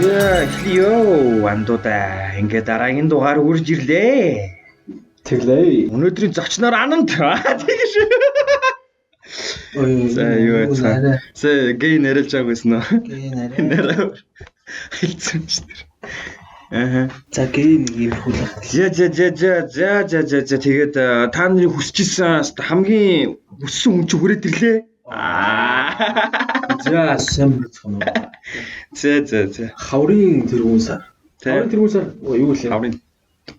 Эхлэё андуудаа ингээд дараагийн дугаар үрж ирлээ. Тэглээ. Өнөөдрийн зочноор Анант. Тэгэж. Ой, За юу яцгаа. Сэ гей нэрэлж байгаа байсан уу? гей нэрээ. Хэлсэн ч тэр. Аа. За гей нэг юм хүлээх. За тэгээд та нарын хүсчихсэн хамгийн хүссэн хүн чи хүрээд ирлээ. За сэм бэ. За. Хаврын тэргүүн сар. Хаврын тэргүүн сар юу гэлээ? Хаврын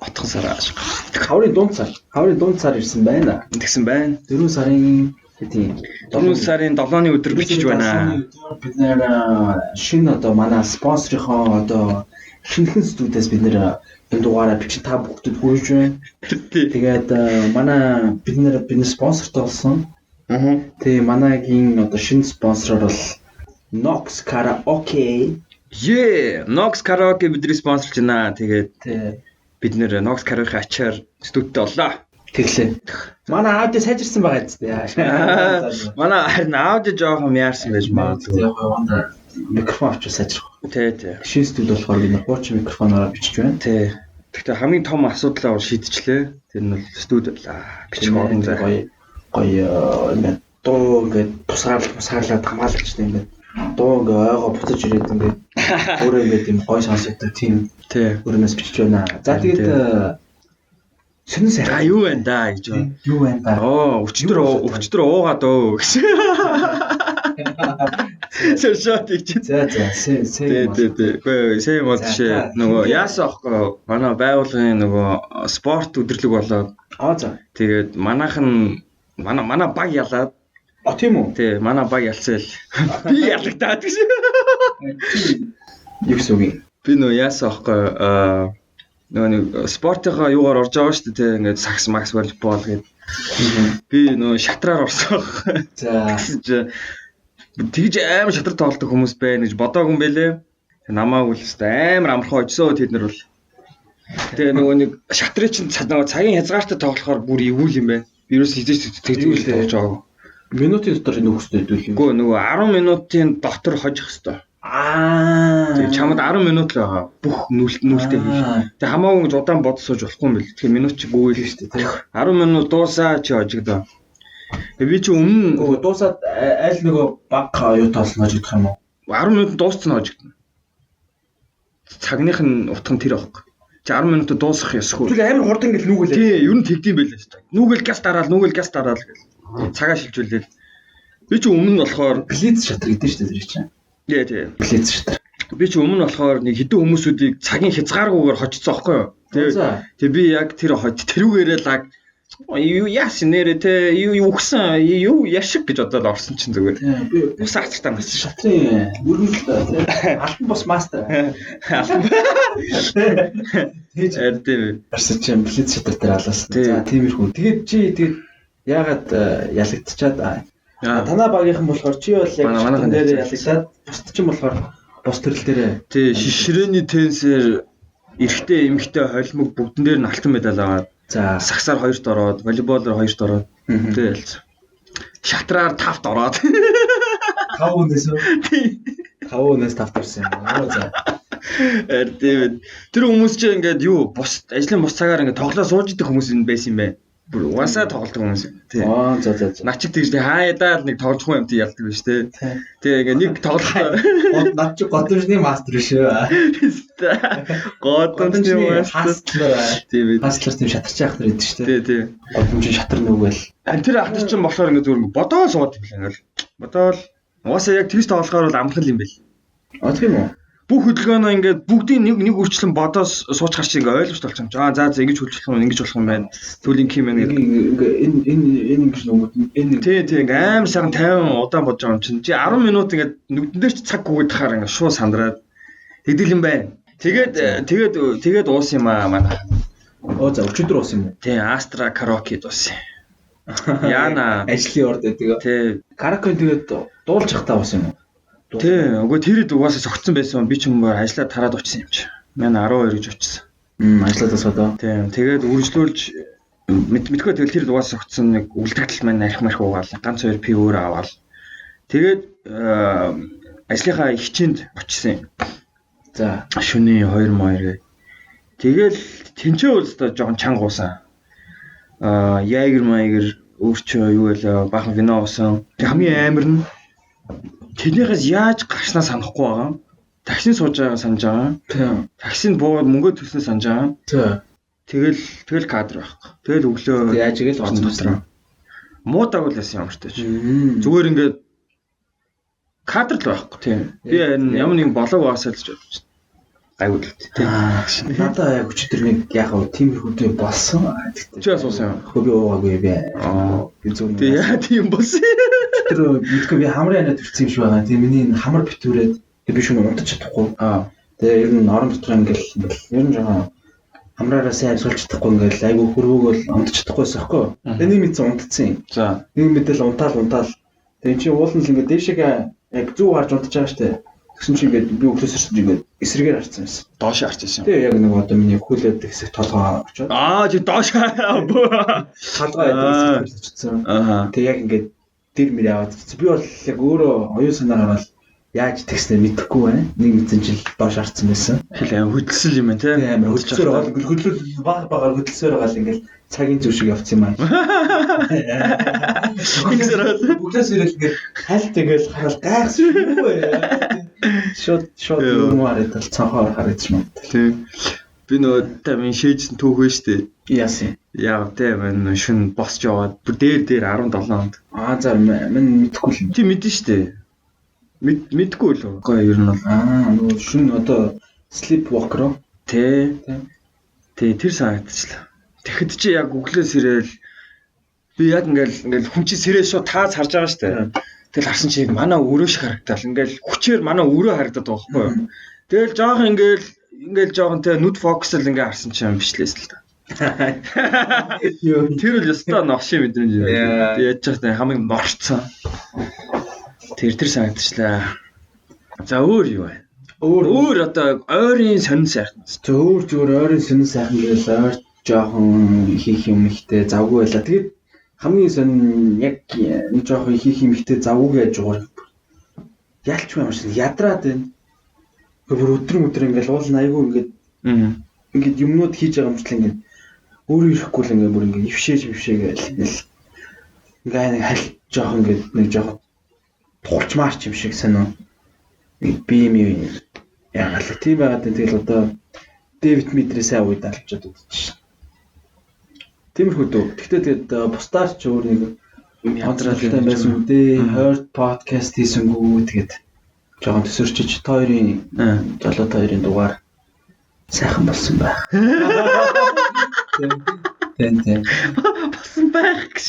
отхон сар ааш. Хаврын дунд сар. Хаврын дунд сар ирсэн байна. Тэгсэн байна. 4 сарын хэдийн 4 сарын 7-ны өдөр бичиж байна. Бид нэр шинэ одоо манай спонсорынхоо одоо шинэхэн студиэс бид нэр энэ дугаараа бичих та бүгдэд хүргэж байна. Тэгээд манай бидний спонсорт болсон. Тэгээ манайгийн одоо шинэ спонсорор бол Nox Karaoke. Nox Karaoke бидний спонсорлж байна. Тэгээд бид нэр Nox Karaoke ачаар студид оллоо. Тэглээ. Манай аудио сайжирсан байгаа зү. Манай харин аудио жоохон яарсан байж магадгүй. Яг микрофон авч сайжрах. Тий. Шинэ студид болохоор бид хуучин микрофоноор бичиж байна. Тий. Гэхдээ хамгийн том асуудлаа шийдчихлээ. Тэр нь бол студид бичих орон зай. Гоё ингээд дуу ингээд тусгаарлаад хамгаалж тийм ингээд дуу ингээ ойгоо буцаж ирээд ингээд өөрөө ингээд юм гоё сонсогддог тийм өрнөөс бичиж байна. За тэгээд шинэ сайхан юу байна да гэж байна. Юу байна да. Өчтөр уугаад өө гэсэн. Сэршат гэж. За. Гэхдээ сэм бол жишээ нөгөө яасан аахгүй манай байгууллагын нөгөө спорт өдрлөг болоод. За. Тэгээд манай баг ялаад. Тийм үү? Тий, манай баг ялцсан л. Би ялагдаад гэсэн. Юу гэсэн үг юм? Би нөө яасан аахгүй нөгөө спортынхаа юугаар орж байгаа шүү дээ. Ингээд сакс макс волейбол гэдэг. Би нөө шатраар орсон. За. Тэгж амар шатраар тоглодог хүмүүс байна гэж бодоогүй юм бэлээ. Намаагүй л өстэй амар амархан очсон тэд нар бол. Тэгээ нөгөө нэг шатрын чинь цагийн хязгаартай тоглохоор бүр эвгүй юм байна. Вирус хийж тэгдэггүй л болж байгаа. Минутын дотор нөхөстэй хэдүүл юм. Үгүй нөгөө 10 минутын дотор хожих хэвээр. Тэгээ чамд 10 минут л байгаа. Бүх нүлтэй хийх. Тэгээ хамаагүй гэж удаан бодож сууж болохгүй юм бэл. Тэгэхээр минут ч гүйл шүү дээ. 10 минут дуусаа чи хожигдоо. Тэгээ би чи өмнө дуусаад аль нөгөө баг юу тоолно хожигдох юм уу? 10 минут дууссан хожигдно. Цагных нь утга нь тэр аахгүй. Чи 10 минут дуусгах ёсгүй. Тэгээ амар хурдан ингээл нүгэлээ. Тий, ер нь тэгдэм байлээ шүү дээ. Нүгэл газ дараал гэл. Цагаа шилжүүлээд. Би чи өмнө нь болохоор блиц шатар гэдэг шүү дээ тэр чинь. Тий. Блиц шатар. Би чи өмнө нь болохоор нэг хэдэн хүмүүсүүдийг цагийн хязгааргүйгээр хочцсон аахгүй юу? Тэгээ би яг тэр тэрүүгээрээ лаг юу яасан нэрэ те юу өгсөн юу яшиг гэж бодоод орсон чинь зүгээр. Би ус ацтаа нас шатрын өргөнөл алтан бос мастер. Тэгж ард барсан чинь блиц шатар дээр алаас. За тиймэрхүү. Тэгээд яагаад ялагдчихад танаа багийнхан болохоор чи бол яг манай дээр ялагдаад бусд чинь болохоор бус төрөл дээр тий шишрээний тенсээр эрэгтэй эмэгтэй холимог бүгдэн дээр нь алтан медаль аваад за сагсаар 2-т ороод волейболоор 2-т ороод тий ялц шатраар 5-т ороод 5 хүнээс тий 5 хүнээс 5-т орсон юм за тэр хүмүүс чинь ингээд юу бус ажлын бус цагаар ингээд тоглоо сууж идэх хүмүүс юм байсан юм байна. Бүр угаасаа тоглодог хүмүүс юм. Тий. За. Начиг тэгж хаяадаа нэг тоглох юм тий ялдаг биш тий. Тэгээ ингээ нэг тоглохоор над чи годомжны мастер шүү. Годомжны мастер. Тий. Хаслаар тийм шатарч яах хэрэгтэй дээ шүү дээ. Тий. Годомжны шатар нүгэл. Тэр ахтар чинь болохоор ингээ зүгээр бодоо сууд юм байна. Бодоол угаасаа яг тэгж тоглохоор бол амархан юм бэл. Тийм үү? Бүх хөдөлгөөнөө ингээд бүгдийн нэг үрчлэн бодоос суучгаар чи ингээд ойлгож толчих юм чи. За ингэж хөлжлөх юм, ингэж болох юм байна. Түлийн юм байна гэдэг. Энэ ингэж нөгөөд энэ тий ингээд аим сайхан 50 удаан бодож байгаа юм чинь. Чи 10 минут ингээд нүдэн дээр ч цаг гүгээд тахаар ингээд шууд сандраад тэгдэл юм байна. Тэгээд уусан юм аа манай. За өчигдөр уусан юм уу? Тий, Astra Karaoke уусан. Яна ажлын орд байдаг. Тий. Karaoke тэгээд дуулж явахдаа уусан юм уу? Тий, үгүй тэрэд угаасаа цогцсон байсан. Би ч юм уу ажиллаад тараад очсон юм чи. Манай 12 гэж очсон. Ажиллаад асуудаа. Тий, тэгээд үргэлжлүүлж мэдгүй тэгэл тэрэд угаасаа цогцсон нэг үлдэгдэл маань арих марх уугаал. Ганц 2 пи өөр аваал. Тэгээд ажлынхаа ихчинд очсон юм. За. Шөнийн 2 гээ. Тэгэл тэнцээ бол өстой жоохон чанга уусан. Ягер өөрчөө юу вэ? Бахан вино уусан. Хамгийн амар нь тэрнийхээс яаж гарснаа санахгүй байгаа. Таксинд сууж байгаа санаж байгаа. Тийм. Таксинд буугаад мөнгө төлснөө санаж байгаа. Тийм. Тэгэл кадр байхгүй. Тэгэл өглөө яаж игээл орсон дотроо. Муудаг л байсан ямар ч тааш. Зүгээр ингээд кадр л байхгүй тийм. Би ямар нэгэн болоог угаасаа л ч бодчих. Гайгүй л тийм. Надаа яг өчтөр нэг яг тиймэрхүү болсон. Чи бас уусан юм. Хөө би уугаагүй би. Би зөв. Тэг яа тийм болсон. Тэр мэдгүй би хамрын анаад төрсэн юм шиг байгаа. Тэгээ миний энэ хамар битүүрээд би шөнө унтаж чадахгүй. Тэгээ ер нь орон дотор ингээл ер нь жоохон хамраараа сайн суулж чадахгүй ингээл айгүй хөрвөөгөл унтаж чадахгүйсэн хэвгүй. Тэгээ нэг мэдсэн унтцсан юм. За. Нэг мэдэл унтаал. Тэгээ чи уулын л ингээд дээшээ яг зүү гарч унтаж байгаа штэ. Тэгсэн чи ингээд би өглөөс ирсэн ингээд эсрэгээр харцсан байсан. Доош харцсан юм. Тэгээ яг нэг одоо миний хүлээд хэсэг толгоо очоод. Чи доош толгоо яд хэсэг очсон. Тэгээ яг ингээд дэр мэр яваад. Би бол яг өөрөө оюун санаа гараад яаж тэгснэ мэдэхгүй байна. Нэг мэдсэн чил доош харцсан байсан. Хэл хөдөлсөн юм байна те. Амар хөдөлсөөр байгаа. Хөдлөл багаар хөдөлсөөр байгаа л ингээд цагийн зүг шиг явц юм аа. Бүглээс ирэл ингээд хальт ингээд хараад гайхсан юм уу яа. Шот юм арай тал цанхаар харагдаж байна. Тийм. Би нөгөө тамин шийдсэн түүх вэ штэ. Яасан. Яа тийм шүн босч яваад бүр дээр 17 хонд. За минь мэдхгүй л юм. Чи мэдэн штэ. Мэдгүй л үү? Гоо ер нь бол нөгөө шүн одоо sleep walker. Тэ. Тэр санагдчихлаа. Тэгэхэд чи яг өглөөс ирээл би яг ингээл хүн чи сэрээ шууд таац харж байгаа штэ. Тэгэл харсан чи манай өрөө шиг харагдал. Ингээл хүчээр манай өрөө харагдаад байгаа байхгүй юу? Тэгэл жоохон ингээл жоохон тэ нүд фокусл ингээ харсан чи юм бичлээс л та. Тэр л ёстой новшин мэдрэмж юм. Яаж ч яах хамгийн морцсон. Тэр санагдчихлаа. За өөр юу вэ? Өөр одоо ойрын сонин сайхан. Зүгээр ойрын сонин сайхан гээл ойр жоохон хийх юм ихтэй завгүй байла. Тэгээд хамгийн сонин яг нэг жоохон хийх юм ихтэй завгүй гэж жугаар. Ялч юм шиг ядраад байна. Өөр өдрөн ингээл уул айгүй ингээд юмнууд хийж байгаа юмчлаа ингээд өөрөө ирэхгүй л ингээд бүр ингээд ившээгээл ингээд нэг хал жоохон ингээд нэг жоохон тулчмаарч юм шиг санаа. Би юм яагаад тийм байгаад тэгэл одоо Дэвид Мидрээс аваад алчаад үзчих. Тиймэрхүү дөө. Гэхдээ тэгээд бусдаар ч өөр нэг янзралтай байсан үдээ. Heard podcast хийсэнгүү тэгээд жоохон төсөрчиж хоёрын жолоод хоёрын дугаар сайхан болсон байх. Тэн. Болсон байх гэж.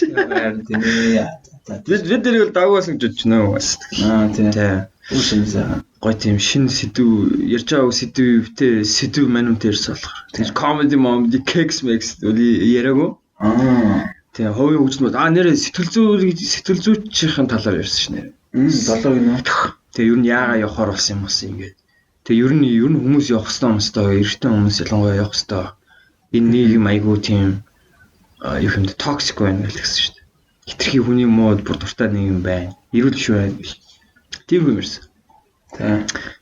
Бид дэрийг дагуулсан гэж байна уу? Тийм. Үгүй ээ. Гой тийм шин сэдв ярьж байгаа сэдвтэй сэдв манунтерс болохоор. Тэр comedy keks mix яриаггүй. Тэгээ хувийн хөгжмөд нэрээ сэтгэл зүйчийн талаар ярьсан шнэ. 7 гинэ. Тэгээ ер нь яагаа явахаар болсон юм болсон ингээд. Тэгээ ер нь хүмүүс явах хэвээр эрэгтэй хүмүүс ялангуяа явах хэвээр энэ нийгэм айгуу тийм юу юм бэ токсик байна гэж хэлсэн шүү дээ. Хитрхи хүний мод бүр дуртай нийгэм байна. Эрүүл шүү байна. Тийм юм ирсэн.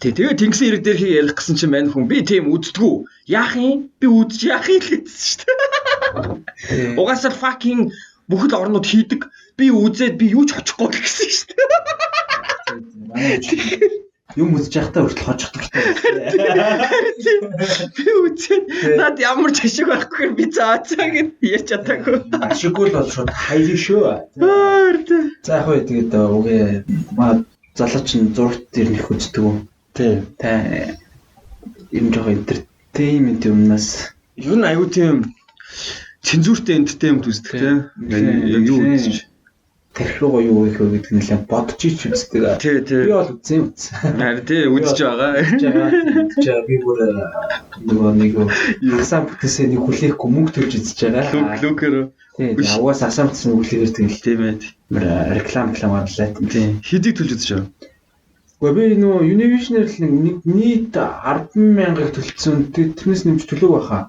Тэгээ тэнгисийн хэрэг дээр ярих гэсэн чинь мань хүн би тийм үздэггүй. Яах юм? Би үдчих яах юм л гэсэн шүү дээ. Угаасаа fucking бүхэл орнууд хийдэг. Би үзээд би юу ч хочихгүй гэсэн шүү дээ. Юм үзэж явахдаа хүртэл хожих дуртай. Би үзээд над ямар ч ашиг байхгүй би заацаа гэд ярьж чадаагүй. Ашиггүй л бол шууд хайлаа шүү. За яг үе тэгээд үгээ залууч нь зургт ирнэх үздэг үү? Тийм. Ийм жоо entertainment юмнаас ер нь аюу тийм цензуртэй entertainment үздэг тийм. Яг юу үзэж тарих руу юу их вэ гэдэг нэлээд бодож ич үздэг. Би бол үзэн. Харин тий үзэж байгаа. Би бүр нэг хасан бүтээсээ нэг хүлээхгүй мөнгө төлж үзэж байгаа. Лүкер. Тий аваас асамтсан хүлээгээр тэгэл тийм ээ. Реклам аваалаа. Тий. Хэдийг төлж үзэж байгаа? Гэхдээ би нөө Univision-ээр нэг нийт 100000-ыг төлсөн. Тэрнээс нэмж төлөөг байхаа.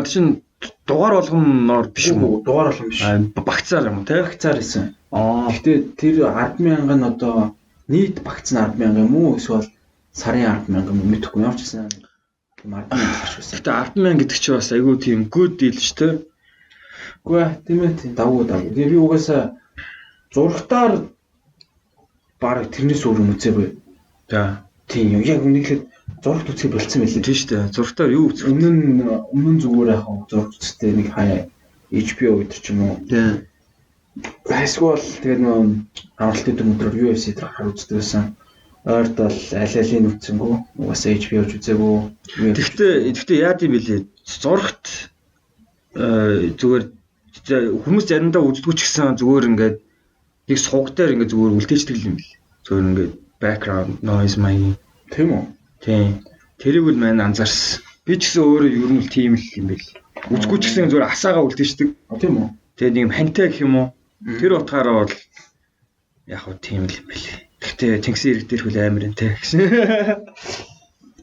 Чинь дугаар болгоноор биш үү? Дугаар болгон биш. Багцаар юм тий? Багцаар хийсэн. Гэхдээ тэр 100000 нь одоо нийт багц нь 100000 юм уу? Эсвэл сарын 10,000 мэдхгүй ямар ч гэсэн тийм 10,000 гарч байсан. Гэтэ 10,000 гэдэг чинь бас айгүй тийм good deal ч тэ. Үгүй ээ тийм ээ тийм давуу. Тэгээ би угаасаа зургатаар баг тэрнээс өөр юм үзээгүй. За. Тийм яг үнэхээр зургт үзэх болцсон байлээ. Тийм шүү дээ. Зургатаар юу үзэх? Өмнө зүгээр яг зургт үзтээ нэг хаяа HBO гэдэг ч юм уу. Тийм. Эсвэл тэгээд нөө амралтын өдрөөр UFC дээр хар үздэг байсан. Ойрд бол аль-алийн үтсэнгүү. Угаасаа HBO-ч үзээгүй. Тэгэхдээ яа гэм бэлээ? Зургт зүгээр хүмүүс заримдаа үздэг ч гэсэн зүгээр ингээд нэг сувг дээр ингээд зүгээр үлдээждэг юм бэл. Зүгээр ингээд background noise маяг. Тийм үү? Тийм. Тэрийг л маань анзаарсан. Би ч гэсэн өөрөө ер нь л тийм л юм бэл. Үзгүй ч гэсэн зүгээр асаагаа үлдээждэг. Тийм үү? Тэгээд нэг хантай гэх юм уу? Тэр утгаараа бол яг хөө тийм л юм бэл. Гэхдээ тэнгисийн ирэг дээр хөл амар энэ гэсэн.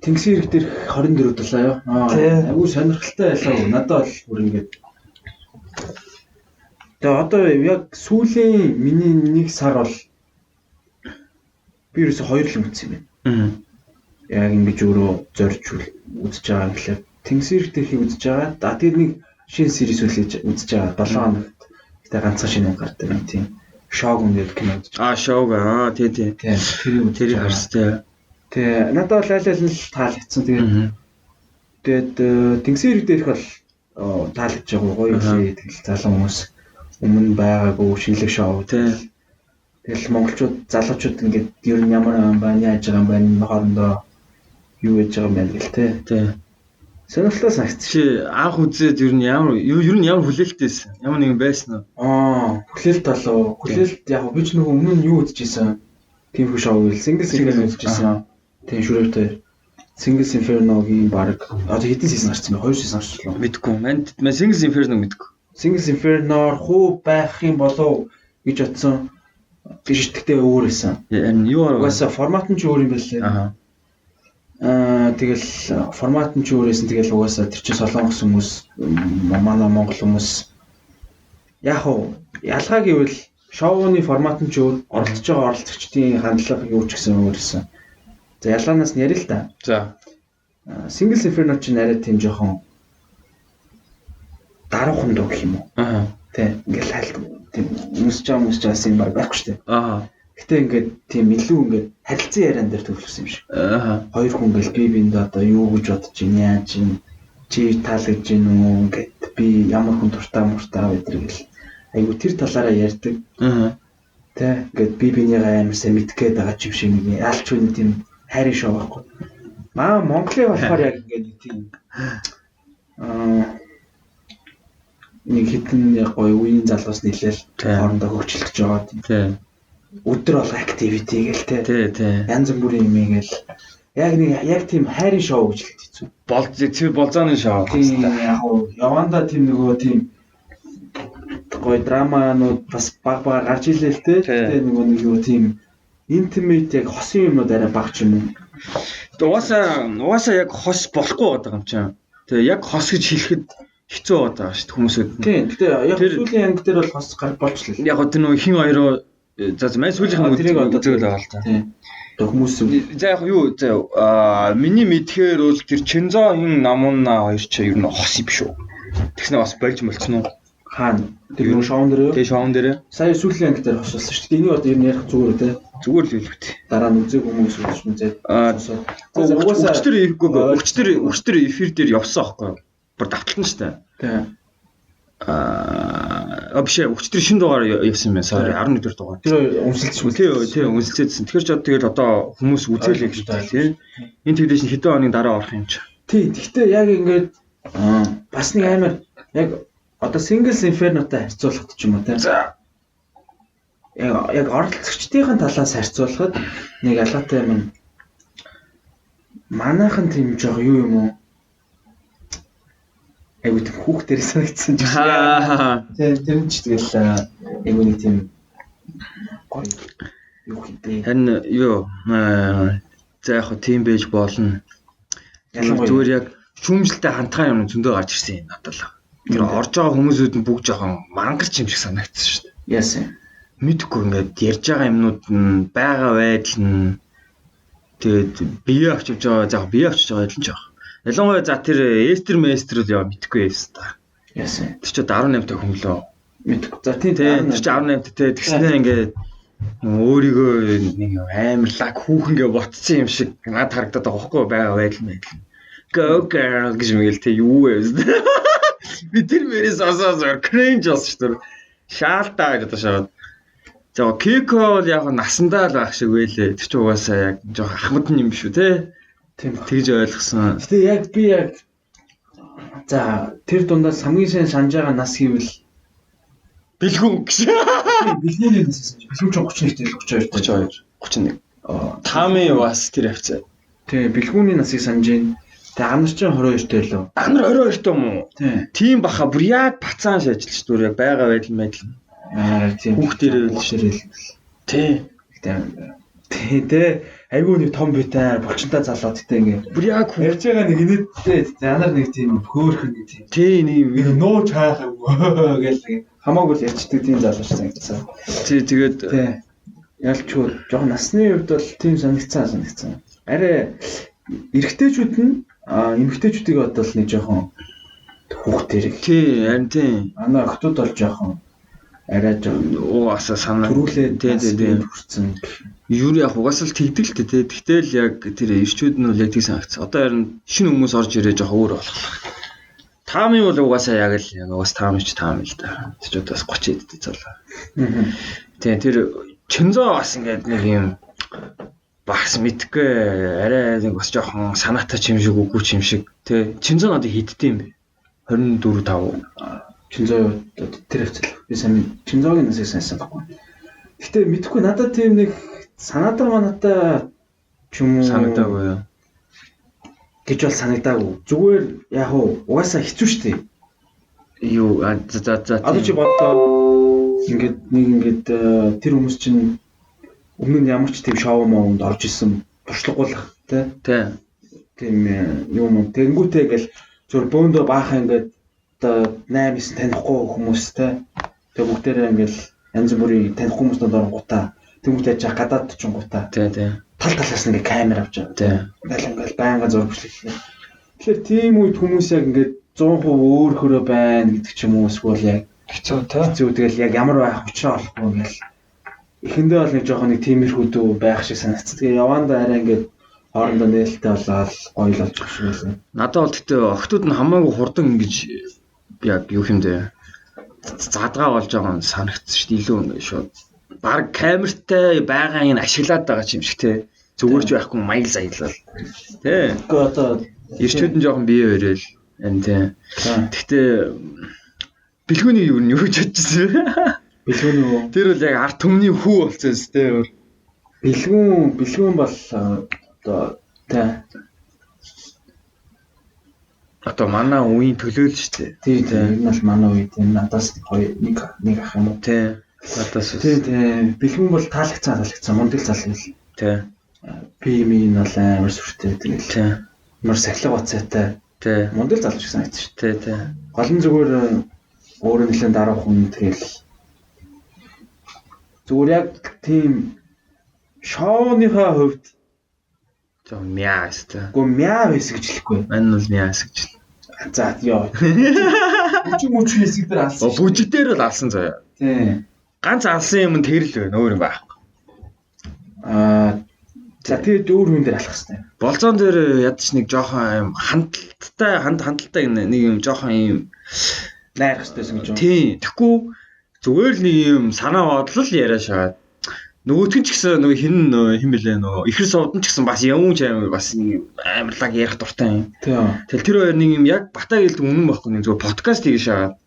Тэнгисийн ирэг дээр 24 долоо ёо. Айгуу сонирхолтой байлаа. Надад бол бүр ингээд. Тэгээ одоо яг сүүлийн миний нэг сар бол би ерөөсө 2 л үзсэн юм байна. Яг ингэж өөрөө зорж үзэж байгаа юм хэлээ. Тэнгисийн ирэг дээрхийг үзэж байгаа. Тэгээд нэг шинэ series үзэж байгаа 7 хоногт. Гэтэ ганцхан шинэ гардаг юм тийм. Shogun гэдэг кино үзэж. Shogun. Тийм. Тэр харстай. Тэгээ надад бол аль нь таалагдсан. Тэгээд Тэнгисийн ирэг дээрх бол таалагдж байгаа гоё юм. Тэгэл залуу хүмүүс өмнө байгаагүй шилэг шоу. Тэгэл монголчууд залуучууд ингээд ер нь ямар юм байна, яаж байгаа юм байна, хоорондоо юу хийж байгаа юм байна гэл тээ. Сонирхолтой санагц. Чи анх үзээд ер нь ямар хүлээлттэйсэн? Ямар нэгэн байсан уу? Хүлээлт болоо. Хүлээлт яг би ч нөгөө өмнө нь юу үзчихсэн. Тийм хөө шоу үйл Singles Inferno үзчихсэн. Тийм шүрээтэй. Singles Inferno-гийн баг одоо хэдэн сизон гарсан бэ? 2 сизон гарчлаа. Мэдгүй. Манд Singles Inferno мэдгүй. Singles Inferno-ор хуу байх юм болов гэж бодсон. Биш тэгтээ өөр байсан. Юу угаасаа формат нь ч өөр юм байлээ. Тэгэл формат нь ч өөрөөс нь тэгэл угаасаа тэр чинь солонгос хүмүүс манай монгол хүмүүс яг уу ялгаа гэвэл шоуны формат нь ч өөр оролцож байгаа оролцогчдын хандлага юу ч гэсэн өөрөөсөн. За ялгаанаас нь ярил л да. За. Singles Inferno ч арай тийм жоохон даруухан дуу гэх юм уу? Тэ ингээл хайлт тийм өмсч байгаа юм байхгүй шүү дээ. Гэтэ ингээд тийм илүү ингээд харилцан яриан дээр төвлөрсөн юм шиг. Хоёр хүн ингээл би бинд одоо юу гэж бодож байна, яаж юм, чи таалагдж байна уу ингээд би ямар хүн дуртай гэдэргээл айгу тэр талаараа ярьдаг. Тэ ингээд би бинийг амар сайн мэдгээд байгаа юм шиг нэг алч үний тийм хайрын шоу байхгүй. Монголын болохоор яг ингээд тийм нэг хитэн гоё үеийн залуус нийлээл хоорондоо хөгжөлдөж байгаа тийм. Өдөр бол activity гээл те. Янз бүрийн юм гээл яг тийм хайрын шоу гэж хэлдэг. Болзооны шоу. Тийм яг уу яванда тийм нөгөө тийм гоё драманууд бас баг гарч илээ л те. Тэгээ нөгөө нэг юу тийм intimate яг хосын юмнууд арай баг ч юм уу. Угаасаа яг хос болохгүй байгаа юм чинь. Тэгээ яг хос гэж хэлэхэд хэцүү байгаа шүү дээ хүмүүсүүд. Тийм. Гэтэ яг сүүлийн анги дээр бол хос гарч болж л. Яг одоо нөгөө хин хоёроо за мань сүүлийнхэн тэрийг одоо үзэл байгаа л та. Тийм. Хүмүүс за яг юу миний мэдхээр бол тэр Чинзогийн намуна хоёр ч ер нь хос юм шүү. Тэгснэ бас болж молцсон уу? Хаана? Тэр нөгөө шоун дээр. Тэгээ шоун дээр. Сая сүүлийн анги дээр хос болсон шүү дээ. Энийг одоо ер нь ярих зүгээр үү те? Зүгээр л хэлбэт. Дараа нь үзег хүмүүс үзээд. Өчтөр эфир дээр явсан аахгүй. Бүр давтална шүү дээ. Тийм. Биш өчтөр шин дугаар явсан юм sorry 11 дэх дугаар. Тэр өмсөлцсөн. Тийм өмсөлцсөн. Тэгэхээр ч тэгээд одоо хүмүүс үзээлээ гэж байна тийм. Энэ тэгдэж хэдэн хоногийн дараа орох юм чи. Тийм. Гэхдээ яг ингээд бас нэг амар яг одоо Singles Inferno-тай харьцуулахад ч юм уу тийм. За. Яг оролцогчдын талаас харьцуулахад нэг ялгаатай юм. Манайхан тийм жоох юу юм уу? Айгуу тийм хүүхдээр санагдсан ч байна. Тэр нь ч тэгэл айгуу нэг тийм гоё юу гэдэг. Харин юу за яг тийм байж болно. Зүгээр яг шүүмжлэлтэй хандхаан юм зөндөө гарч ирсэн юм надад л. Тэр орж байгаа хүмүүсүүд нь бүгд жоохон мангарч юм шиг санагдсан шүү дээ. Яасан. Мэдгүй ингээд ярьж байгаа юмнууд нь байгаа байдал нь Тэгээд бие авчиж байгаа, за бие авчиж байгаа юм жаа. Ялангуяа за тэр эстер мэстер л яа мэдхгүй юм та. Яасан. Тэр чи 18 та хүмүүлөө мэдгүй. За тийм тэр чи 18 та тэгснээ ингээд өөрийгөө нэг амар лаг хүүхэнгээ ботсон юм шиг надад харагдаад байгаа байхгүй байгаа байдал мэйл. Go girl гэж мэгэл тэг юу вэ? Би тэр мэрээс асаасаар cringe болсон шүү дээ. Шаалтаа гэж шаад. За Кико бол яг насандаа л байх шиг байлээ. Тэр чинь угаасаа яг жоох ахмад юм шүү те. Тийм тэгж ойлгосон. Гэтэ яг би яг за тэр дундаас хамгийн сайн санаж байгаа нас гэвэл бэлгүүн гэж. Бэлгүүний нас гэсэн. Бэлгүүн ч 31 32 31. Тами бас тэр хавцаа. Тийм бэлгүүний насыг санаж байна. Тэгээ анар чинь 22 тэй лөө. Анар 22 тэй юм уу? Тийм баха бүр яг бацаан шажилч дүр яг байгаа байдал мэдл. Тийм хүүхдэрээ л. Тий. Тэ айгүй нэг том битэй булчинтай залууд гэдэг ингээ бүр яг ярьж байгаа нэг инээдтэй анар нэг тийм хөөхөн нэг тийм. Тий нэг нуу чаах юм гэл хамаагүй л ярьчдаг тийм залууч санагдсан. Тий тэгээд ялчгүй жоохон насны хувьд бол тийм санагдсан. Арай эрэгтэйчүүд нь эмэгтэйчүүдийг бодвол нэг жоохон хүүхдэрэг. Тий харин тий. Манай охтууд бол жоохон арай угаасаа санаа төрүүлээ тий хүрсэн. Юу яг угаасаа л тэгдэг л тий. Тэгтэл яг тэр ирчүүд нь бол яг тийм санагдсан. Одоо харин шинэ хүмүүс орж ирээ жоохон өөр боллоо. Таами бол угаасаа яг л угаас таамич таам л да. Тэчүүдээс 30 эдтэй залуу. Тий тэр Чинзоо бас ингээд нэг юм бас мэдгүй арай нэг бас жоохон санаатай ч юм шиг үгүй ч юм шиг тий. Чинзоо надад хиддэм бэ. 24 5. Чинзоо тэр хэвчээ. Би сайн Чинзоогийн насыг санасан байхгүй. Гэтэ мэдхгүй надад тийм нэг санаатай ч юм уу санагдаагүй юу? гэж бол санагдаагүй. Зүгээр яг угаасаа хэцүү шттэ. Юу за. Одоо чи боддоо ингээд тэр хүмүүс чинь өмнө нь ямар ч тийм шоу моонд орж исэн туршлагуулах тий. Тийм юм тэнгүүтэй гэл зөв бөөндөө баахан ингээд одоо 8-9 танихгүй хүмүүс тий. Тэг бүгдээрээ ингээд янз бүрийн танихгүй хүмүүстээ дөрөнгутаа тэнгүүтэй жаа гадаад очингутаа тий. Тал талаас нь ингээд камер авч байгаа. Ингээл байнга зураг бичлэг. Тэгэхээр тийм үед хүмүүс яг ингээд 100% өөр хөрөө байна гэдэг ч юм уу эсвэл яг хэцүү тий. Хэцүү тэгэл яг ямар байх учраа олохгүй гэл. Эхэндээ бол нэг жоохон нэг тиймэрхүү дүү байх шиг санагдсан. Тэгээ явандаа арай ингээд хоорондоо нээлттэй болоод гоё л болж байгаа шиг байсан. Надад бол тэгтээ охтууд нь хамаагүй хурдан ингэж яг юу хэмдэ задгаа болж байгаа нь санагдсан шүү дээ. Илүү шууд баг камертай байгаа юм ашиглаад байгаа юм шиг тий. Зүгээр ч байхгүй маяг заядлал. Тий. Гэхдээ одоо ирчүүд нь жоохон бие өрөөл энэ тий. Тэгтээ бэлгүүний юу нь юу гэж бодчихсон. Бэлгүүн үү? Тэр бол яг арт түмний хүү болсон юм тий. Бэлгүүн бол одоо тий. Одоо манай үеийн төлөөл шүү дээ. Тий. Энэ бол манай үед энэ надаас нэг ах юм уу? Тий. Надаас тий. Бэлгүүн бол таалагцсан мундаг зал л. Тий. Би минь бол амар сүртэй тэгэл. Тий. Мөр сахилга бацаатай. Тий. Мундаг зал шиг санагдсан шүү. Тий. Гол нь зүгээр өөрөө нэлээд дараа хүн тэгэл зүгээр яг тийм шоуныхаа хувьд зөв мяас та. Гэхдээ мяа байсан гэж хэлэхгүй. Мань бол мяас гэж. За ёо. Бүжиг хэсэг дээр алсан. Бүжиг дээр л алсан заяа. Тий. Ганц алсан юм нь тэр л байна. Өөр юм байхгүй. За тэгээд өөр хүн дээр алах хэрэгтэй. Болзон дээр ядч нэг жоохон юм хандлттай нэг юм жоохон юм найрах хэрэгтэйсэн гэж байна. Тий. Тэгэхгүй зүгээр л нэг юм санаа бодлол яриа шагаад. Нөгөөтг нь ч гэсэн нөгөө хин бэлээ нөгөө ихэр суудан ч гэсэн бас юм ч амар бас амарлаг ярих дуртай юм. Тэгэл тэр хоёр нэг юм яг батаа гэлдэг үнэн байхгүй нэг зүгээр подкаст хийж шагаад.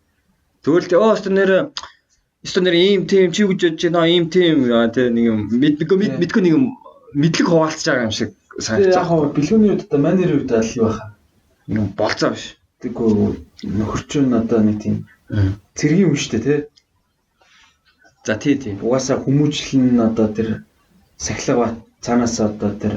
Зүгээр л нэр ийм тийм чи гэж бодож байна ийм тийм тэгээ нэг юм мэдгүй нэг юм мэдлэг хуваалцж байгаа юм шиг санагдаж байгаа. Яг бэлгүүний үед одоо манер үед л юу баха. Юм болцоо биш. Тэггүй нөхөрчөө одоо нэг тийм цэргийн юм шүү дээ тий. За тий. Угаасаа хүмүүжлэн одоо тэр сахилга цаанаас одоо тэр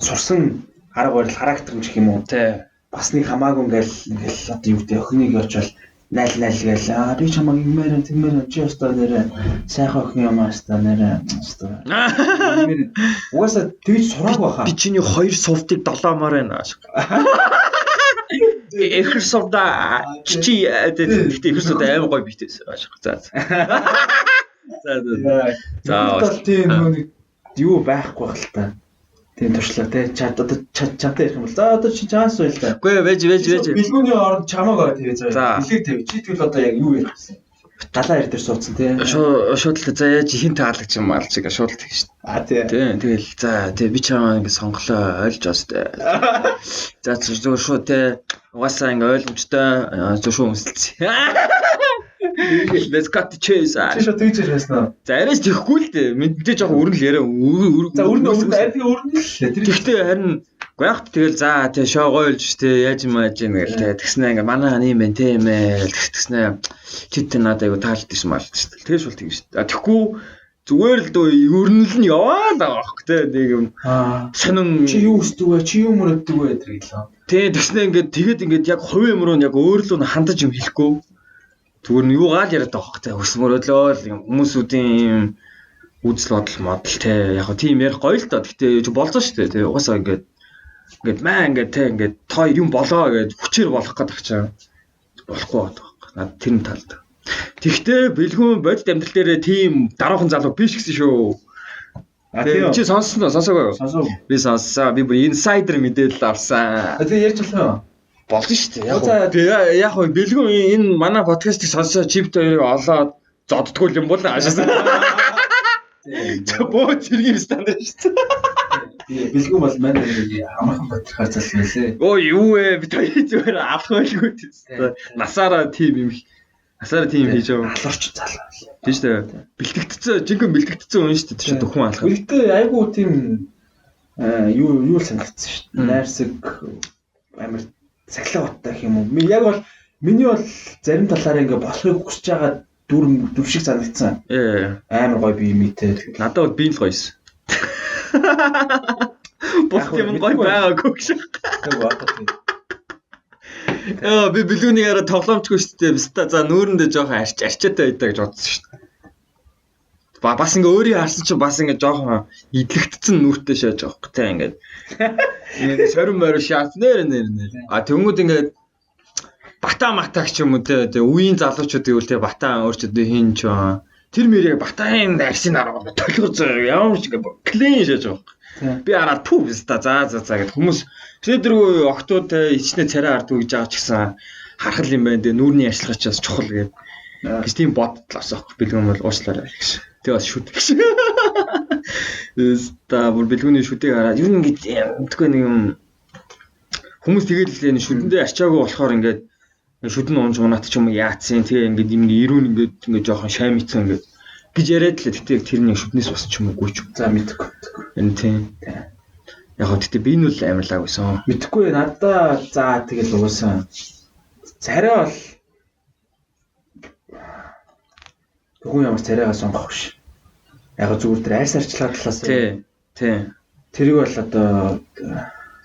сурсан арга барил характер юм шиг юм уу тий. Бас нэг хамаагүй ингээл одоо юу гэдэг охиныг очоод найл гээл би чамаг юмэр тиймэр чи өстө нэрэ сайхан охин юм аста нэрэ өстө. Угаасаа тэгж сураг баха. Би чиний 2 сувдыг 7-маар байна. Эхэр сувда чи тэгтээ эхэр сувда аим гоё битээс аашиг. За. За тийм нэг юу байхгүй байх л та. Тийм туршлага те чамтай ярих юм бол за одоо чи чаас байл та. Үгүй вэж. Билгүүний оронд чамаг аваад тэгээ заа. Билэг тэв. Чи тэгвэл одоо яг юу ярих гэсэн. Галаа ир дээр суудсан те. Шууд л за яаж хин таалагч юм аа л чиг шууд л тэгэж шин. Тийм тэгэл за би чамаа ингэ сонголоо ойлгож бас те. За зүгээр шууд те угаасаа ингэ ойлгомжтой зөвшөө өмсөлцөө. Let's cut the chase. Чи шууд тэгж ярьсан уу? За арайч тэхгүй л дээ. Мэдээ жоохон өрнөл яриа. За өрнөл өсөд арай өрнөл. Тэгтээ харин гайхт тэгэл за тий шоогойлж тий яаж юм ааж юм гээл тэгснэ ингээ манай юм бэ тий юм ээ тэгснэ чит надад айгу таалдсан мал шүү дээ. Тэгээс бол тэгж шүү дээ. Тэгэхгүй зүгээр л дөө өрнөл нь яваа л байгаа байхгүй тий нэг юм. Сонин чи юу өсдөг вэ? Чи юу мөрөддөг вэ гэдэг гэлээ. Тий тэгснэ ингээ тэгээд ингээ яг хувийн мөрөө нь яг өөрлөө нь хандаж юм хэлэхгүй. Зүгээр нь юугаал яриад байгаа хөөх хөсмөрөөлөө л хүмүүсүүдийн юм үзэл бодол модал те яг тийм ярих гоё л доо. Гэхдээ болцоо шүү дээ. Угаасаа ингээд маа ингээд те ингээд тоо юм болоо гэж хүчээр болох гэдэг чинь болохгүй байдаг. Над тэр нь талд. Тэгвэл бэлгүүн бодит амьдрал дээр тийм дараахан залуу биш гэсэн шүү. Тийм чи сонсоогүй юу? Сонсоогүй. Би сонссоо. Би бүр инсайдер мэдээлэл авсан. Тэгээ ярьж болох юм. Болно шүү дээ. Яг хөө бэлгүүн энэ манай подкастыг сонсоо чипт хоёрыг олоод зоддггүй юм бол аашаасан. Боо зэргийн стандарт шүү дээ. Бэлгүүн бол манай амархан бодлохоор залсан байлээ. Оо юу вэ? Би тэр зүгээр авах байлгүй тийм. Насаараа тийм хийж байгаа. Алуурч залаа. Тийм шүү дээ. Бэлтгэгдсэн, жинхэнэ бэлтгэгдсэн хүн шүү дээ. Тэр хүн алхах. Гэхдээ айгуу тийм юу санагдсан шүү дээ. Найрсаг амар сахилга баттай гэх юм уу. Яг бол миний бол зарим талаараа ингээ болохыг хүсэж байгаа дүр шиг санагдсан. Амар гоё бие мэтэй. Надад бол би л гоёсэн. Болох юм гоё байгаагүй гэж. Би бэлгүүнийг арай тоглоомчгүй шүү дээ. Биста за нүүрэндээ жоохон арчаатай байдаг гэж бодсон шүү дээ. Бас ингээ өөрийг харсан чинь бас ингээ жоохон идлэгдсэн нүртэй шааж байгаа хөөх тэ ингээ. Ингээ сорин морь шаат нэр. Тэнгүүд ингээ Батаа матагч юм уу те үеийн залуучууд гэвэл те Батаа өөрчдөө хийн ч тэр мэрийг Батагийн арсын арга толгор ямар ч ингээ клин шааж байгаа. Би хараад пүү биста за гэд хүмүүс шийдэргүй октод те ичнэ царай ардгүй гэж байгаа ч гэсэн харах юм байна те нүүрний ажиллагаач бас чухал гэд. Гэж тийм бодлоос авах бэлгүүн бол уучлаарай гэж. Тэгээ бас шүт гэж. Та бүр бэлгүүний шүтийг хараад юу ингэж мэдгүй нэг юм хүмүүс тэгээд л энэ шүтэндээ арчаагүй болохоор ингээд шүтэн унж унаад ч юм яатсан тэгээ ингээд юм ирүүн ингээд жоохон шай мэдсэн ингээд гэж яриад л тэгтээ тэрний шүтнээс бас ч юм уугүй ч. За мэдгүй. Энэ тийм. Яг хөө тэгтээ би нь л амарлаа байсан. Мэдгүй надаа за тэгэл уусаа. Царай бол Тэгвэл ямар царайгаа сонгох биш. Яг зүгээр тэр айс арчлаар талаас. Тий. Тэрийг бол одоо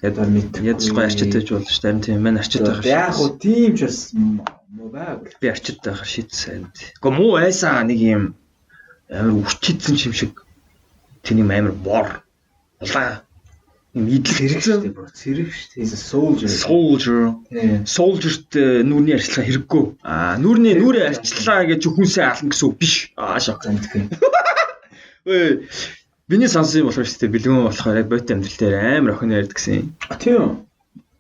ядгаар мэд. Ядч гоё арчитайж болно шүү дээ. Тийм мань арчит байх. Яг хөө тийм ч бас муу байг. Би арчит байхаар шийдсэн. Гэхдээ муу айсаа нэг юм амар өвчтсөн юм шиг тэний амар бор. Улаа. Им идэл хэрэгсэн. Зэрэг шүү дээ. Soldier. Soldierт нүрний арчлага хэрэггүй. Нүрээ арчлаа гэж хүнсээ ална гэсэн үг биш. Шок мэдгүй. Өө миний сонсон юм болохоор шүү дээ. Бэлгүүн болохоор яг бодит амьдрал дээр амар охин ярьдаг гэсэн. Тийм.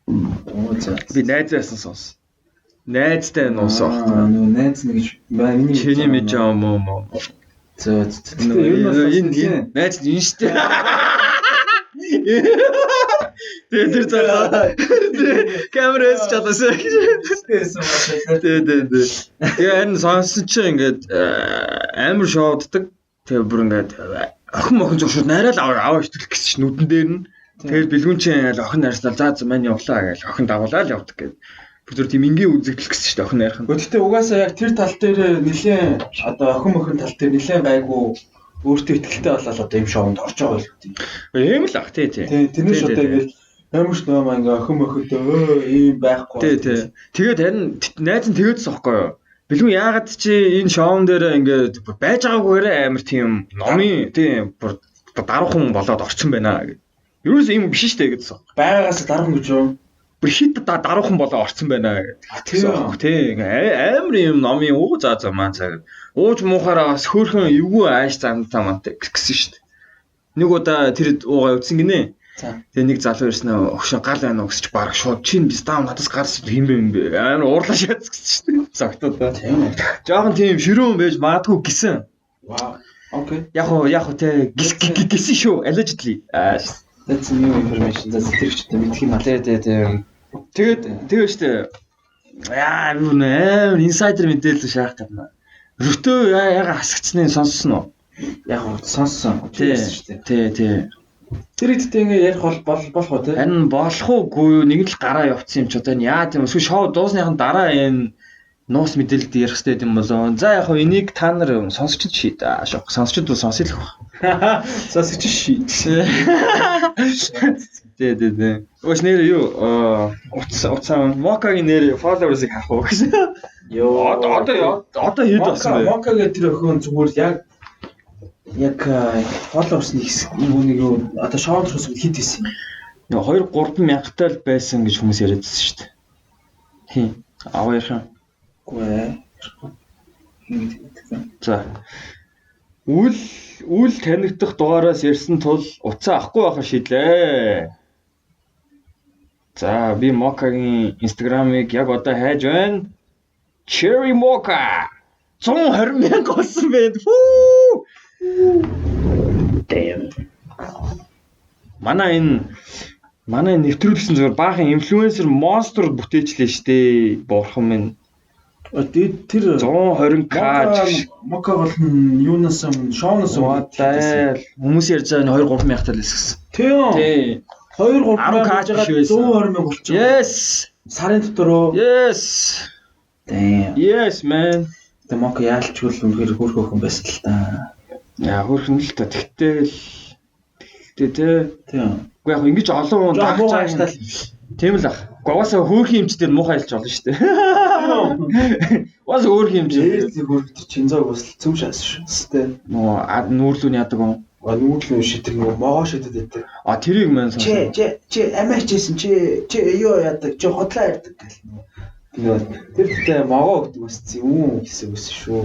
Би найзаасан сонсон. Найзтай нуусаа байхгүй. Найз нэг миний чиний мэдж байгаа юм уу? За энэ найз энэ шүү дээ. Тэр залуу камерас чадсан гэж хэлсэн байна. Тэгээ энэ сонсон чи ингээд амар шоуддаг. Тэгээ бүр ингээд охин зөвшөөр нарай л аваа ичтүүлэх гэсэн чинь нүдэн дээр нь. Тэгээд бэлгүүн чи охин нарьслал за маань явлаа гэж охин дагуулаад явдаг гэдэг. Бүр тийм энгийн үзэгдэл гэсэн чинь охин нарих нь. Гэхдээ угаасаа яг тэр тал дээр нэлээд одоо охин тал дээр нэлээд гайгүй өөртөө ихтэй болоод одоо юм шоунд орж байгаа л үү. Ийм л ах тий. Тэрнээс одоо ингэж Амарч нөө ингээ охин мөхөдөө ийм байхгүй. Тий. Тэгээд харин найз нь тэгээдсэн байхгүй юу? Бэлгүй яагаад чи энэ шоун дээр ингээд байж байгаагүйгээр амар тийм номын тийм даруухан болоод орсон байна гэх. Юурээс юм биш шүү дээ гэдсэн. Байгаагаас даруухан гэж юу? Бүр хит даруухан болоод орсон байна гэх. Тийм амар юм номын за маань цаг. Ууж муухаараа бас хөөхөн эвгүй ааш замтаа мантай гэсэн шүү дээ. Нэг удаа тэр уугаа үтсэн гинэ. Тэгээ нэг залуу ирсэн огшин гал байна уу гэсч бараг шууд чин бис таа надаас гарсан юм бэ амар уурлаа шац гэсэн шүү дээ. Загтаа. Тийм. Жохон тийм ширүүн байж магадгүй гисэн. Вау. Окей. Яг уу те гисэн шүү. Allegedly. That's new information. That's тэрчтэй мэдх юм аа. Тийм. Тэгээд штэ. Яа юу нэ инсайдер мэдээлэл шаах гэдэг. Рөтөө яга хасгцсныг сонссон уу? Яг сонссон. Тийм шүү дээ. Тий. Тэр ихтэй ингээ ярих болох уу те? Харин болох уугүй юу нэг л гараа явцсан юм ч одоо яа тийм эсвэл шоу дуусныхан дараа энэ нуус мэдээлэлд ярих хэрэгтэй юм болоо. За яг хөө энийг та нар сонсчод шийд. Сонсчод сонсъё л баг. Сонсч шийд. Тий. Өөс нэр юу утсаа Мокагийн нэр followers-ыг харах уу гэсэн. Йоо одоо хэд болсон бэ? Мока гэдэг тэр охин зүгээр яг followers нэг юу одоо шоудрос хэд исэн. 2-3 мянгатай л байсан гэж хүмүүс яриадсэн шүү дээ. Тийм. Аваархан. Гүй. За. Үл танигдах дугаараас ярьсан тул утсаа авахгүй байхаа шийдлээ. За би Мокагийн Instagram-ыг яг одоо хайж байна. Cherry Mocha 120,000 болсон байна. Damn. Манай нэвтрүүлсэн зүгээр баахан инфлюенсер монстр бүтээчлээ штэ. Бурхан минь. Тэр 120k Мока бол юунаас шоунаас хүмүүс ярьж байгаа 2-3 мянгатай л эсгсэн. Тийм. 2-3 мянгатай 120,000 болчих. Yes. Сарын дотор уу? Yes. Damn. Yes man. Тэ Мока яалчгүй л үнэхээр хөөрхөн байсан л та. Яа хөөрхөн л та. Тэгтэл тийм. Уу яг ингэж олон хүн дагж байгаа тийм л ах. Угаасаа хөөрхөн эмчдэр муухай хэлж болно шүү дээ. Уус хөөрхөн эмч. Хөөрхөн чинзаг бас зөв шаас шүү дээ. Нүүрлүүний яадаг юм. Нүүрлүү шидэр могоо шидэд байдаг. Тэрийг мэн сонсон. Чи амиачсэн чи юу яадаг чи хотлоо ярьдаг гэл. Тэр тэгтээ могоо гэдэг бас юм хэсэг байсан шүү.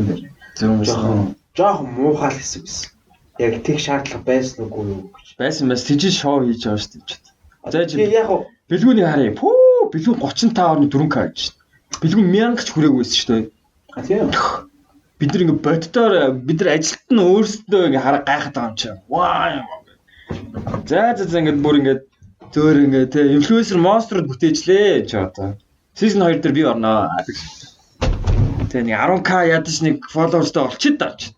Жохон муухай л хэсэг байсан. Яг тэг шаардлага байсан уугүй юу гэж. Байсан тийж шоу хийж байгаа шүү дээ. За чи яг бэлгүүний харъя. Бэлгүүн 35.4k гэж шүү. Бэлгүүн 1000 ч хүрээгүй байсан шүү дээ. Тийм. Бид нар ингээ боддоор бид нар ажилт нь өөрсдөө ингээ хараа гайхаад байгаа юм чи. Ваа. За ингээ бүр ингээ зөөр ингээ те инфлюенсер монструуд бүтээжлээ чи одоо. Season 2 дээр би орноо. Тэгээ нэг 10k ядаж нэг followersтай олчид дарчид.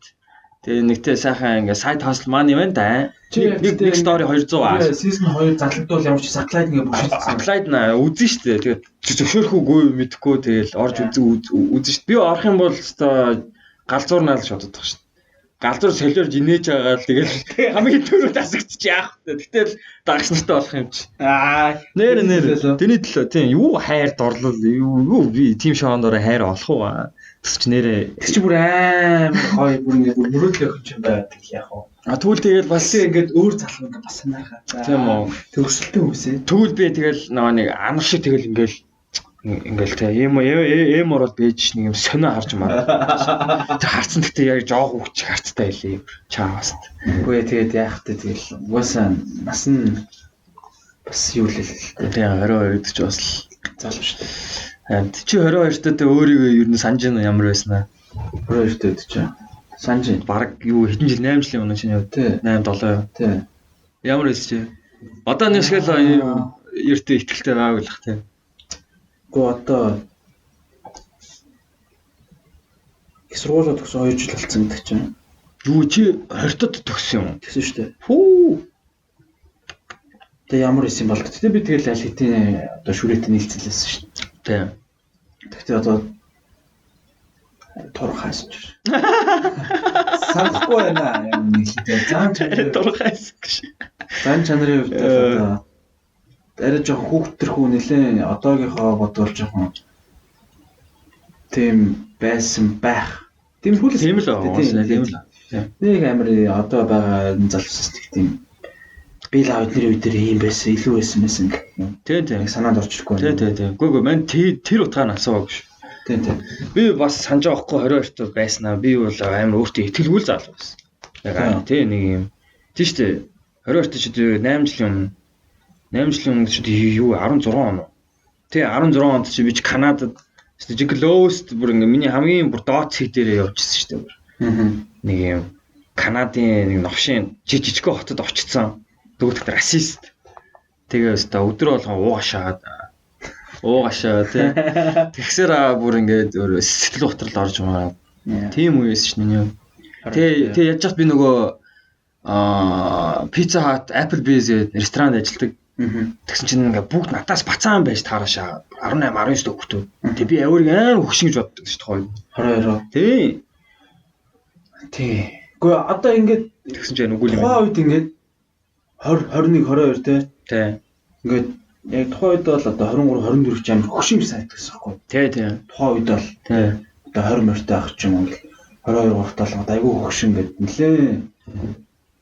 Тэгээ нэгтэй сайхан ингээ сайт хосл маань юм байна да. Нэг story 200. Season 2 залгадвал ямар ч satellite ингээ бүшилсэн. Satellite наа үзэн штэ. Тэгээд зөвшөөрөхүүгүй мэдхгүй тэгэл орж үзэн штэ. Би орох юм бол өстой галзуур наал шодод тах штэ. Галзуур солиорж инээж байгаа л тэгэл хамгийн түрүүд асагдчих яах вэ? Гэтэл дагч нартай болох юм чи. Нэр. Тэний төлөө тийм юу хайр дорлол юу би тим шоундороо хайр олох уу? Тэсч нэрээ. Тэсч бүр амар гоё бүр ингээ мөрөөдлөх юм чинь байдаг яах вэ? Тэгвэл тэгэл бас ингээд өөр залхуу ингээ бас санаахаа. Тийм үү. Төгсөлтөө үсээ. Тэгвэл би тэгэл нэг анар шиг тэгэл ингээл тэ эм ороод бэж нэг юм сонио харж маа. Тэг харцсан гэхдээ яг жоох үуч харцтай байлээ. Чаавас. Үгүй тэгээд яах вэ тэгэл угаасаа нас нь бас юу л л. Тэгээ 22-д ч бас залуу шүү дээ. Чи 22-д өөрийгөө ер нь санаж байна ямар байснаа? 22-д ч санаж байна. Бараг юу хэдэн жил 8 жилийн өмнө шинэ тий 8 7. Тий. Ямар байсан чи? Одоо нэшгэл ертөө ихтэлтэй байгуулах тий. Гоо одоо сургуулаа төгсөн 2 жил болсон гэдэг чинь. Юу чи 20-д төгсөн юм? Тэгсэн шүү дээ. Хүү. Тэ ямар исэн бол гэхдээ би тэгэл аль хэдийн одоо шүрээтэй нийлцэлсэн шүү дээ. Тий. Тэгтээ одоо турхаас ч. Санахгүй байна юм нийлээ. Зан чанар турхаас гэж. Зан чанарын хувьд одоо арай жоохон хүүхдэрхүү нэлээ одоогийнхоо бодвол жоохон тийм байсан байх. Тийм хүлээс. Тийм л байна. Тийм л. Нэг амар одоо байгаа залуусаас тийм би л эдний үед ийм байсан, илүү байсан гэх юм. Тийм. Санаанд орчихгүй. Тийм. Гүг мэн тэр утгаар нь асууаг шүү. Тийм. Би бас санаж байгаа хгүй 22 тоо байснаа. Би бол амар өөртөө итгэлгүй залуу байсан. Яг тийм нэг юм. Тийм шүү дээ. 22 тоо ч 8 жилийн өмнө ч юу 16 он. Тий 16 онд чи би Канадад жиглөөст бүр ингээ миний хамгийн бүр доод цэг дээрээ явчихсан шүү дээ. Нэг юм Канадын нэг новшийн жижигхэн хотод очсон. Дүүтгт расист. Тэгээ өдөр болгон уугашаад тий. Тэгсээр бүр ингээд сэтгэл готрол орж байгаа. Тийм үеэс шнэ. Тэгээ яаж ч би нөгөө Pizza Hut, Applebee's ресторанд ажилладаг. Тэгсэн чинь ингээ бүгд надаас бацаан байж таараашаа 18 19 дэх хүүхдүүд. Тэг би өөрийг амар хөгшин гэж боддог шүү дээ 22. Тий. Гэхдээ одоо ингээд тэгсэн чинь нүгүүл юм. Тухайн үед ингээд 20 21 22 тий. Ингээд яг тухайн үед бол одоо 23 24 ч амар хөгшин санагддаг байхгүй. Тий. Тухайн үед бол тий. Одоо 20 морьтой ах ч юм уу 22 3 тал айгүй хөгшин гэд нэлээ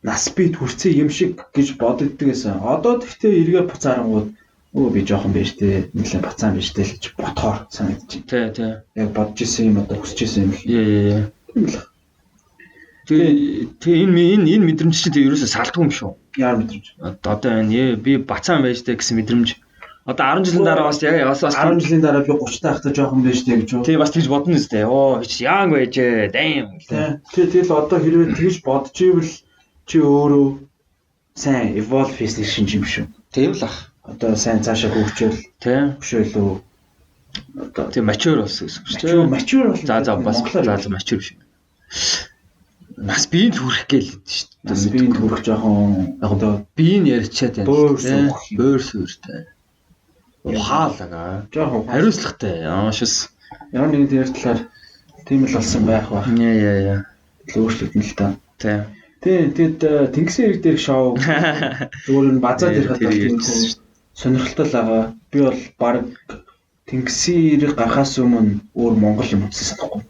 нас бит хүрцээ юм шиг гэж боддог гэсэн. Одоо тэгтээ эргээ буцаарангууд би жоохон байж тээ нэлээ бацаан байж тээ л гэж ботхоор санагдчих. Тий. Яг бодож исэн юм одоо хүсэж исэн юм. Тэгээ энэ мэдрэмж чинь ерөөсөө салдгүй юм шүү. Яар мэдрэмж. Одоо энэ би бацаан байж тээ гэсэн мэдрэмж. Одоо 10 жилийн дараа бас 10 жилийн дараа би 30 таахтай жоохон байж тээ гэж үү. Тий бас тэгж бодно үстэй. Яанг байж дэм. Тэгэл одоо хэрвээ тэгж бодож ивэл чи өөрөө сайн evolve хийсэн шинж юм шүү. Тийм л ах. Одоо сайн цаашаа хөгжөөл. Тийм. Хөшөөлөө. Одоо тийм mature болсон гэсэн үг шүү. Mature бол. За бас mature биш. Нас биенд хүрэх гээл шүү дээ. Нас биенд хүрэх жоохон одоо биеийг ярьчаад байна. Бөөр сүртэй. Ухаалага. Жоохон хариуцлагатай. Шис. Ямар нэгэн дээр талаар тийм л болсон байх ба. Яа. Өөрчлөгдөн л та. Тийм. Тэгээд тэнгисийн ирэг дээрх шоу зүгээр нь базаад ирэх хатаа сонирхолтой л байгаа. Би бол баг тэнгисийн ирэг гарахаас өмнө өөр Монгол юм үзсэн санахгүй.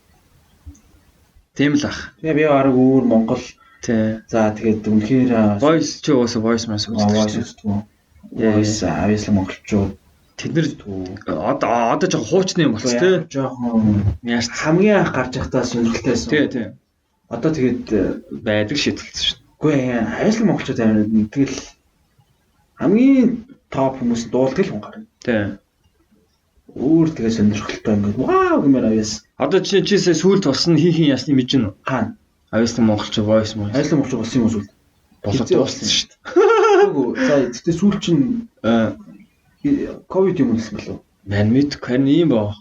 Тийм л ах. Тэгээ би баг өөр Монгол. Тий. За тэгээд үнэхээр voice ч уусаа voice мас үздэг. Voice авьяаслаг монголчууд тэд нар одоо жоохон хуучны юм болц тий. Жоохон хамгийн анх гарч явахдаа сонирхолтойсэн. Тий. Одоо тэгээд байдаг шийдэлсэн шүү дээ. Үгүй ээ, авьяаслаг монголчууд амар тэгэл хамгийн топ хүмүүс дуулдаг л хүн гарна. Тий. Өөр тэгээ сонирхолтой ингээд вау гэмээр авьяас. Одоо чисээ сүүлд болсон хин ясны мэдэж гэнэ үү? Хаана? Авьяаслаг монголч voice мас. Авьяаслаг монголч болсон юм уу сүүлд? Болоод дууссан шүү дээ. Үгүй за тэгтээ сүүл чинь ковид юм болсон болов. Ман мэд харин ийм баах.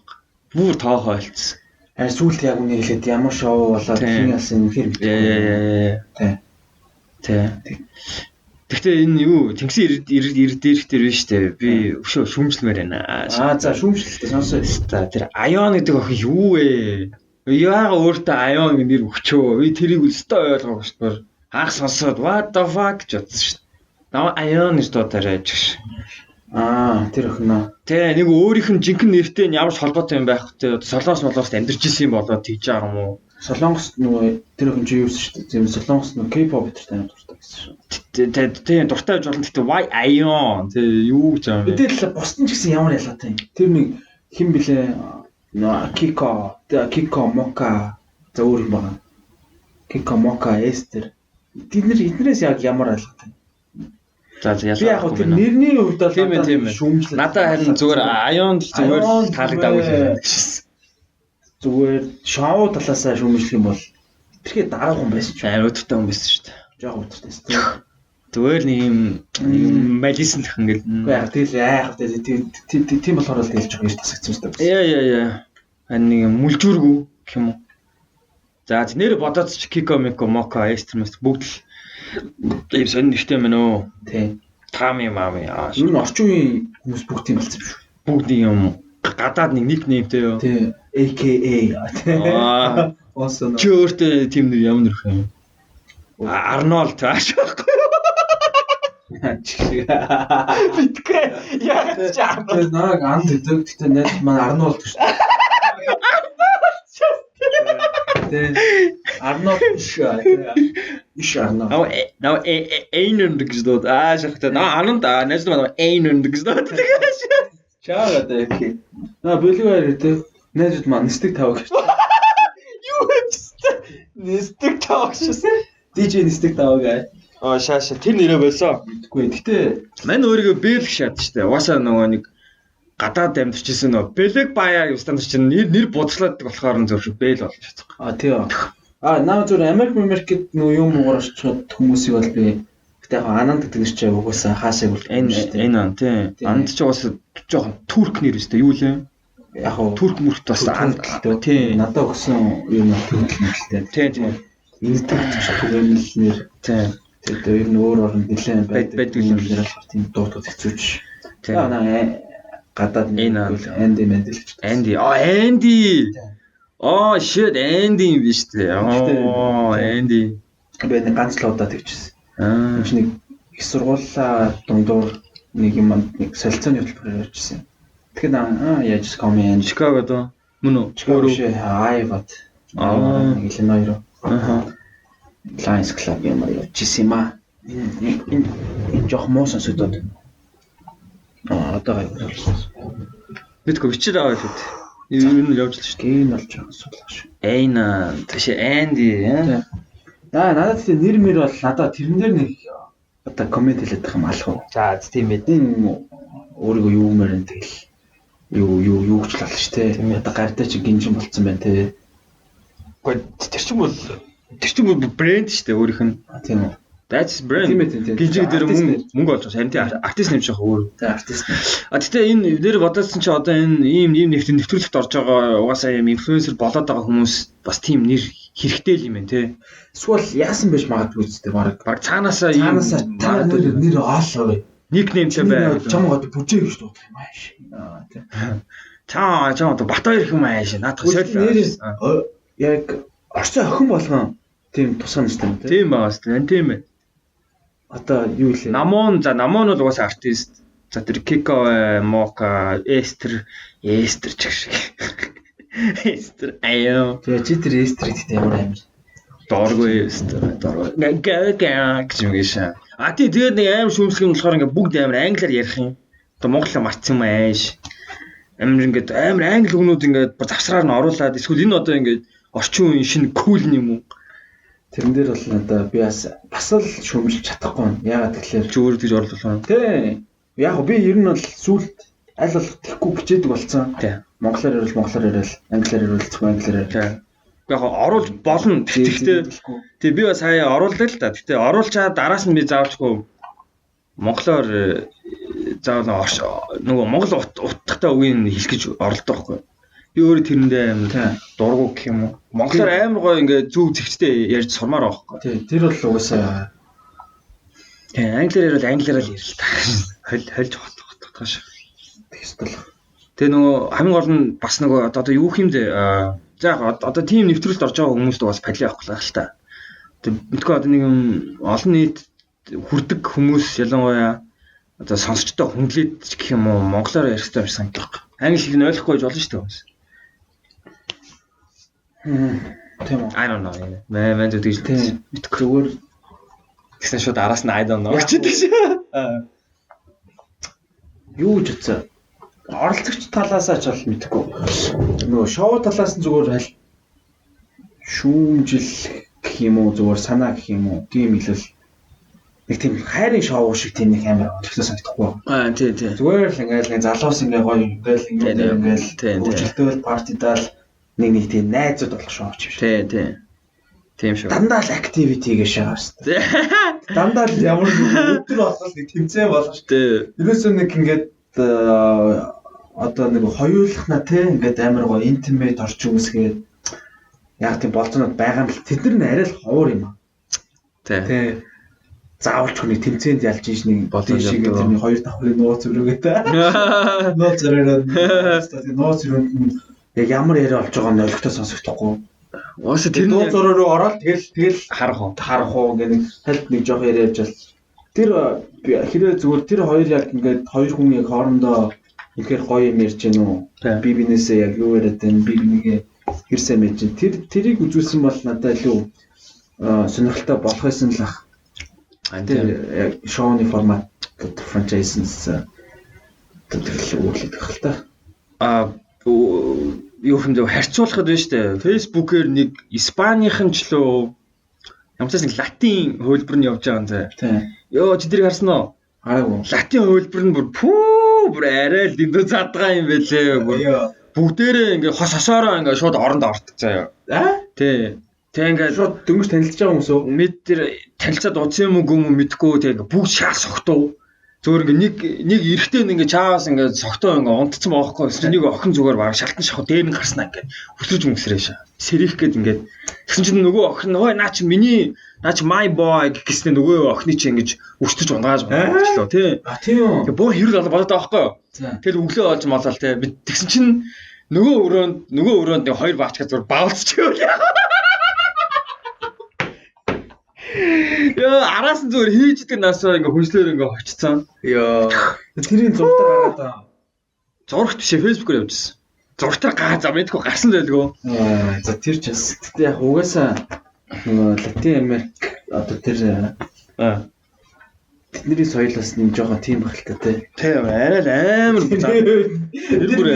Бүр тоохоо ойлцсон. Харин сүүлд яг үнэ хэлээд ямар шоу болоод хин яасан үнэхээр мэдээ. Тий. Гэхдээ энэ юу тэнгисийн ирд дээрх дээр биш үү? Би өшөө шүүмжлэмээр байна. За шүүмжлэлтэй сонсоо. Тэр Айон гэдэг охин юу вэ? Яага өөртөө Айон гэх нэр өгчөө. Би тэрийг өстой ойлгоогүй шүү дээ. Анх сонсоод what the fuck гэж бодсон шүү дээ. Наа Айон гэж дуудаарай гэж. Тэр охин. Тэ нэг өөрийнх нь жинхэнэ нэртэй ямар ч холбоотой юм байх вэ? Солонгос амьдарч ирсэн юм болоод тийж байгаа юм уу? Солонгост нөгөө тэр охин чи юу гэсэн шүү дээ. Тийм Солонгост нөгөө K-pop гэдэг дуртай гэсэн шүү. Тийм дуртай байж болно. Гэхдээ why Ion? Тэ юу гэж юм бэ? Гэтэл бусдын ч гэсэн ямар ялгаатай юм. Тэр нэг хэн блэ? Kiko Moka за өөр юм байна. Kiko Moka Esther. Эднэрээс яг ямар ялгаатай? За ялгаагүй байна. Нэрний хувьд бол тийм шүүмжлэл. Надад харин зүгээр Ion зүгээр таалагдаагүй гэсэн. Зүгээр шоу талаасаа шүүмжлэх юм бол тэрхээ дараа хүн байсан ч өдөртэй хүн байсан шүү дээ. Жог өдөртэй шүү. Зүгээр нэг юм малисэн л ингээл. Үгүй яг тэгэл тийм болохоор л тэгэл жоо ирж тасагцсан шүү дээ. Яа. Ань нэг мүлжүүргүй гэх юм уу. За нэр бодоод ч Kiko Moka Esther бүгд л ийм сонир нэртэй мэн үү. Тий. Тами мами. Юу н орчин үеийн хүмүүс бүгд тийм болсон юм шүү. Бүгд юм гадаад нэг неймтэй юу. Тий. AKA. Осон. Чи өөртөө тийм нэр ямар нэр юм? Арнольд ааш байхгүй. Битгээ. Яагаад ч аа. Тэгээд нараг анд идэг. Гэтэ найз маань Арнолд гэж. Тэгээд Арнолд иш Арнолд. Наа Эйнэнд гэж дууд. Шахтай. Ананд найз маань Эйнэнд гэж дууд. Чаагаад ээ. Бэлгээр идэг. Найзууд маань нэстэг тав гэж. Юу вэ? Нэстэг тав гэж. DJ нэстэг тав гээ. Шаашаа тэр нэрээ байсан. Мэдгүй. Гэтэ мань өөрийгөө бэл шат штэ. Угаасаа нөгөө нэг гадаад амьдэрчсэн нөгөө бэлэг баяа стандарт чинь нэр будалцаадаг болохоор зөвшөөр бэл болж чадах. Тийм. Наа зөв Америкт нөгөө юм уугаар очиод хүмүүсийг бол би гэтээ яг ананд гэдэг нэр чинь угаасаа хаасайг бол энэ тийм. Анд ч угаасаа жоохон турк нэр өстэй юу лээ. Яг уу турк мөрт бас анд тийм. Надад өгсөн юм төлөвлөлттэй. Тийм. Энэ түгээмэл нэр. Тийм. Тэгээд ер нь өөр орнд нэлээд байдаг юм дээр болохоор тийм дуутууд хэцүүч. Тийм. Гадаад Энди мэдээлж. Энди. Энди. Shit Энди юм биш үү? Энди. Би нэг ганц л удаа тэгчихсэн. Нэг их сургуулаа дундуур нэг юм нэг солилцооны хөтөлбөрөөр ярьжсэн. Тэгэхээр яаж коммен Чикаго доо мөн үү? Чикаго Айват. Нэг Иллиной руу. Lions Club юм аа явчихсан юм аа. Энэ жоох муусан сүдүүд. Одоо Мэдгүй бичээд аваад үү. Юу нь явж л шүү дээ. Гейм болж байгаа асуудал шүү. Эйна тийш Энди надад тийм нэр мэр бол надад тэрэн дээр нэг одоо комент хэлээд байгаа юм алах уу. За тийм ээ. Өөрийгөө юу мэрэн тэгэл юу гэж л болно шүү дээ. Одоо гардаа чи гинжин болцсон байна те. Гэхдээ тэр чинь бол брэнд шүү дээ өөрийнх нь. Тийм үү. That's brand. Гинжиг дээр мөнгө олж байгаа. Харин артист нэмж байгаа өөр. Тийм артист. Гэтээ энэ нэр бодоодсэн чи одоо энэ ийм нэвтрүүлэгт орж байгаа угаасаа ийм инфлюенсер болоод байгаа хүмүүс бас тийм нэр хэрэгтэй л юм байна те. Эсвэл яасан байж магадгүй зү баг цаанаасаа та нэр оолоо. Никнеймтэй бай. Чамгад бүжээ гэж дуудах юм ааш. Тийм. Чаа одоо Батбаяр их юм ааш. Наадах соёл. Яг орчин охин болгон тийм тусгай нэстэй. Тийм байгаас тийм ээ. Одоо юу вэ? Намон бол угаасаа артист. За тэр Кико, Мока, Эстер ч гэх шиг. Эстер аяа. Тэгээ чи тэр Эстерийг гэдэг ямар амир. Доргүй Эстер. Гэж юм гээш. Тэгээд нэг аим шүүмсгэн болохоор ингээ бүгд амар англиар ярих юм. Одоо монголоор марцсан юм ааш. Амар ингээ амар англи хүмүүс ингээ завсраар нь оруулаад эсвэл энэ одоо ингээ орчин үеийн шинэ кул юм уу? Тэрэн дээр бол надаа би бас л шүүмжилж чадахгүй. Яагаад тэгэхээр чи өөрөө тэгж орлуулсан. Тийм. Яг би ер нь бол сүлд аль болох тэхгүй бичээдэг болсон. Тийм. Монголоор ярил, англиар ярил, зөвхөн англиар. Тийм. Яг оруулж болно. Гэхдээ тий би бас хаяа оруулдаг л да. Гэхдээ оруулчаад араас нь би заавчгүй монголоор заавал нөгөө монгол утгатай үгийг хэлэх гэж оролддог байхгүй. Би өөрөө тэрэндээ амар дургу гэх юм уу. Монголоор амар гоё ингээ зүг зэгцтэй ярьж сурмаар байгаа байхгүй. Тий, тэр бол угаасаа англиар ярил англиар л ярил та. Хольж хотгох ш. Тэгстэл. Тэгээ нөгөө хамгийн гол нь бас нөгөө одоо юу юм дэ за яг одоо тийм нэвтрүүлэлт орж байгаа хүмүүст бас пали авах л та. Тэгээ мэдгүй одоо нэг юм олон нийт хүрдэг хүмүүс ялангуяа одоо сонсогчтой хүндлээд ч гэх юм уу монголоор ярих хэрэгтэй байсан гэх. Англи хэлийг нь ойлгохгүй болж болно шүү дээ хүмүүс. Тийм үү. I don't know. Мэн тэгж мэдгүй. Тэгсэн шууд араас нь I don't know гэчихдээ шүү. Юу гэж утсаа? Оролцогч талаасаа ч бол мэдгүй. Нөгөө шоу талаас нь зүгээр аль шүүмжил гэх юм уу зүгээр санаа гэх юм уу тийм хэлэл нэг тийм хайрын шоу шиг тийм нэг амар онцгой санагдахгүй. Тийм. Зүгээр л ингээл нэг залуус ингээ гоё ингээл үржилтэл партидаал нэг тийм найзууд болох шоу ч юм шиг. Тийм шүү. Дандаа л activity гэж шагаа шүү дээ. Дандаа л ямар нэг өдөр болгол нэг тэмцээн болох шүү дээ. Ерөөсөө нэг ингээд одоо нэг хоёулахна тийм ингээд амар гоё intimate орчин үсгээд яг тийм болцоонод байгаа юм л тэд нар арай л ховор юм аа. Тийм. Заавалч хүний тэмцээнд ялж ийш нэг бодсон шиг тэрний хоёр давхрын нууц өрөөгээд нууц өрөөрөө нууц өрөөнд яг ямар яриа болж байгаа нь ойлгохтой сонсогдохгүй. Ууш тэр нууц өрөө рүү ороод тэгэл харах уу гэх нэг тальд нэг жоох яриа явж Тэр хэрэг зүгээр тэр хоёр яг ингээд хоёр хүн яг хоорондоо үнэхээр гоё юм ярьж гэнэ үү? Би бинээсээ яг юу яриад байна? Би бинийгээ хэрсээ мэдэж байна. Тэрийг үзүүлсэн бол надад илүү сонирхолтой болох байсан л ах. Тэр яг шоуны формат франчайзс тэгэл үйлдэх хэл та. Юу юм зөв харьцуулахад байна шүү дээ. Facebook-ээр нэг Испанийхан ч лөө ямар ч нэг латин хөлбөр нь явж байгаа юм зэ. Йоо чи тэрийг харсан уу? Хараагүй. Латин хөлбөр нь бүр арай л дэндүү задгаа юм байлээ. Бүгдээрээ ингээ хос хосоороо ингээ шууд оронд ортог заяа. Тий. Тэг ингээ шууд дөнгөж танилцж байгаа хүмүүс үү? Мэд тэр танилцаад удсан юм уу гүм мэдгүй тэг бүгд шаа согтов. Зөвөр ингээ нэг эрэхтэй ингээ чаавас ингээ согтоо ингээ унтцсан баахгүй. Нэг охин зүгээр баг шалтан шахав дээр нь гарснаа ингээ хөтлөж мөсрөөш. Сэрих гээд ингээ тэгсэн чинь нөгөө охин ой наа чи миний наа чи my boy гэснээр нөгөө охины чи ингэж өстөж унгааж болчихлоо тий. Тийм үү. Бөө хэрэг болоод байгаа байхгүй. Тэгэл өглөө олж молол тий. Тэгсэн чинь нөгөө өрөөнд нэг хоёр баачгаа зүгээр баалцчихвол яа араас нь зүгээр хийждэг насаа ингээ хүнслээр ингээ хочцсон. Яа тэрийн зургатаар гараад зурагт бишээ фэйсбүүкээр явуулсан. Зургатаар за мэдгүй гарсан л байлгүй. За тэр ч бас тэгтээ яг угаасаа нөгөө Латин Америк одоо тэр тэдний соёлоос нэг жоохон тийм багтал та тий. Тийм арай л амар тэр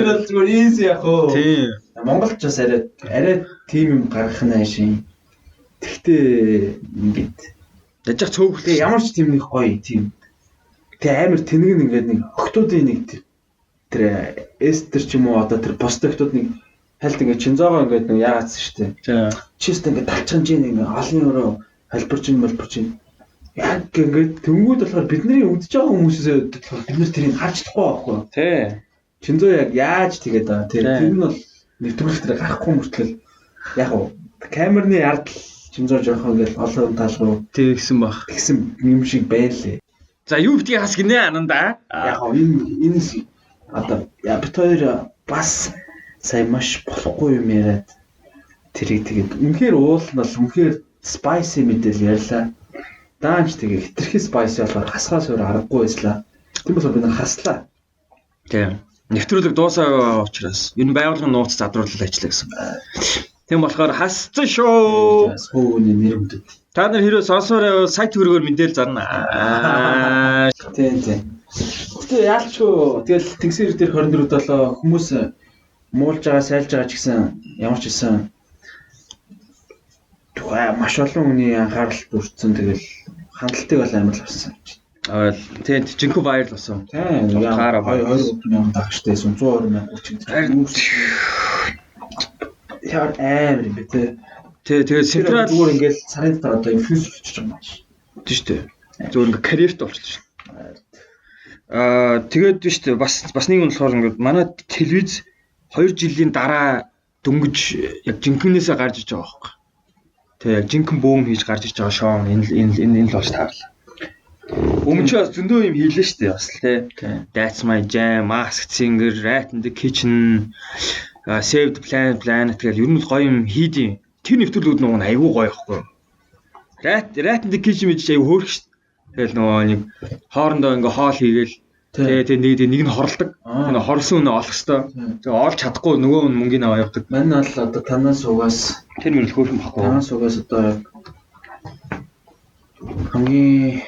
бол зүгээр easy яг хөө. Тийм. Монголч бас арай тийм юм гаргах нь ашиг. Тэгтээ ингээд яжих цөөхөлтэй ямар ч тийм нэг гоё тийм. Тэг амар тэнэг ингээд нэг октоодын нэг тэр эстер ч юм уу одоо тэр постектууд нэг хальт ингээд чинзоогоо ингээд нэг яагаадсан шүү дээ. За. Чист ингээд талчхан чинь ингээд олон өрөө хэлбэрч чинь яг ингээд тэнгууд болохоор бидний үдж байгаа хүмүүсээс болохоор бид нар тэрийг харж чадахгүй байхгүй. Тий. Чинзоо яг яаж тэгээд байгаа. Тэр нь бол нэвтрүүлэх дээр гарахгүй мөртлөө яг уу камерны ард чинзоо жоохон ингээд олон тал руу тэгсэн баг. Тэгсэн юм шиг байлээ. За юу битгий хас гинэ ананда. Яг энэ одоо бит хоёр бас сайн маш болохгүй юм яриад тэрийг тэгээд үнэхээр уул нь бол үнэхээр spicy мэдээлэл ярьлаа. Даанч тэгээ хитрхи spicy болохоор хасгаас өөр аргагүй байслаа. Тийм болохоор бид нар хаслаа. Тийм. Нэвтрүүлэг дуусаагаа учраас энэ байгууллагын нууц задруулал ажиллаа гэсэн. Тийм болохоор хасцсан шүү. Сүүний нэр өгдөг. Та нар хэрэг сонсороо сайт хөргөөр мэдээлэл зарна. Тийм. Гэтэ яалчгүй тэгэл тэгсэр дээр 24/7 хүмүүс муулж байгаа сайлж байгаа ч гэсэн ямар ч гэсэн маш олон хүний анхаарал бүрдсэн тэгэл хандлтыг бол амар л авсан. Тийм жинхэнэ вайрал болсон. Тийм 20,000 дагчтай 120,000 хүчтэй. Яар амар юм бэ те. Тэгээд Central зүгээр ингээл сарын дараа одоо инфлюенс болчихж байгаа юм байна. Тийм шүү дээ. Зүгээр ингээ карьерт болчихлоо. Тэгээд тийм шүү дээ. Бас нэг юм болохоор ингээ манай телевиз 2 жилийн дараа дөнгөж яг жинхэнээсээ гарч иж байгаа байхгүй. Тэгээ яг жинхэнэ бөөм хийж гарч иж байгаа шоу энэ л болж таарлаа. Өмнө ч бас зөндөө юм хийлээ шүү дээ бас тий. That's my jam, Masked Singer, Rat in the Kitchen, Save the Planet гэх ер нь гоё юм хийдیں۔ Тэр нэвтрүүлгүүд нөгөө айгүй гоё ихгүй. Rat in the Kitchen мэдээж айгүй хөөрх шүү дээ. Тэгэл нөгөө нэг хоорондоо ингээ хоол хийгээл тэгээ нэг нь хорлдог. Энэ хорлсон үнэ олох хэвээр. Тэгээ олж чадахгүй нөгөө нь мөнгөний аваа явдаг. Мань бол одоо танаас угаас тэр мөрөл хөөрхөн баггүй. Танаас угаас одоо хамгийн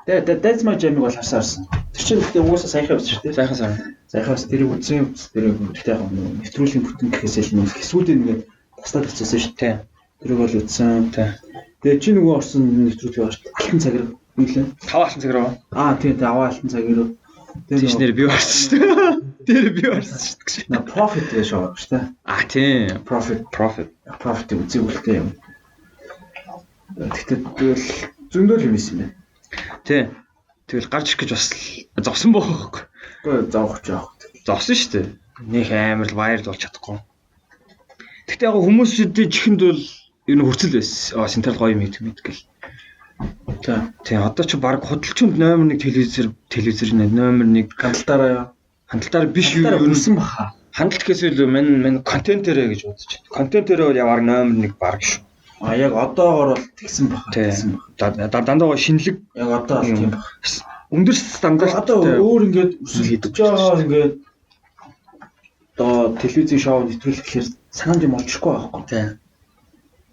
That's my jam бол харсаарсан. Тэр чинь гэхдээ угаасаа саяхан явсан шүү дээ. Саяхаас тэрийг үзсэн тэр гэхдээ яг нэвтрүүлгийн бүтэн гэхээс л нэг хэсгүүдийн ингээд таслаад очсон шүү дээ. Тэрийг бол үзсэн. Тэгээ чи нөгөө орсон нэвтрүүлгийг орсон. Алтан цаг руу нийлээ. 5 алтан цаг руу. Тийм 5 алтан цаг руу. Тийш нэр би орсон шүү дээ. Тэр би орсон шүү дээ. На profit гэж шоу шүү дээ. Тийм. Profit үзээ үлдээ юм. Тэгтээ тэгэл зөндөл юм байсан юм байна. Тийм. Тэгэл гарч ирэх гэж бас зовсон бохоо. Гэхдээ зовх жоох. Зовсон шүү дээ. Нэг амар л вайрал болж чадахгүй. Гэхдээ яг хүмүүсүүдийн чихэнд бол ер нь хурцл байсан. Синтрал гоё юм мэдгээл. Тийм. Одоо ч баг худалчинд номер 1 телевизэр номер 1 хандлтаараа биш юу ер нь баха. Хандлт гэхээс илүү мань контентэрэ гэж бодож байна. Контентэрэ бол яг номер 1 баг шүү. Яг одоогоор бол тэгсэн баг. Тэгсэн баг. Дандаа шинэлэг яг одоо бол тийм баг. Өндөр стандарт одоо өөр ингээд өсөж хийж байгаа ингээд одоо телевизийн шоу нэвтрүүлэх гэхээр санаанд юм олчихгүй байхгүй. Тийм.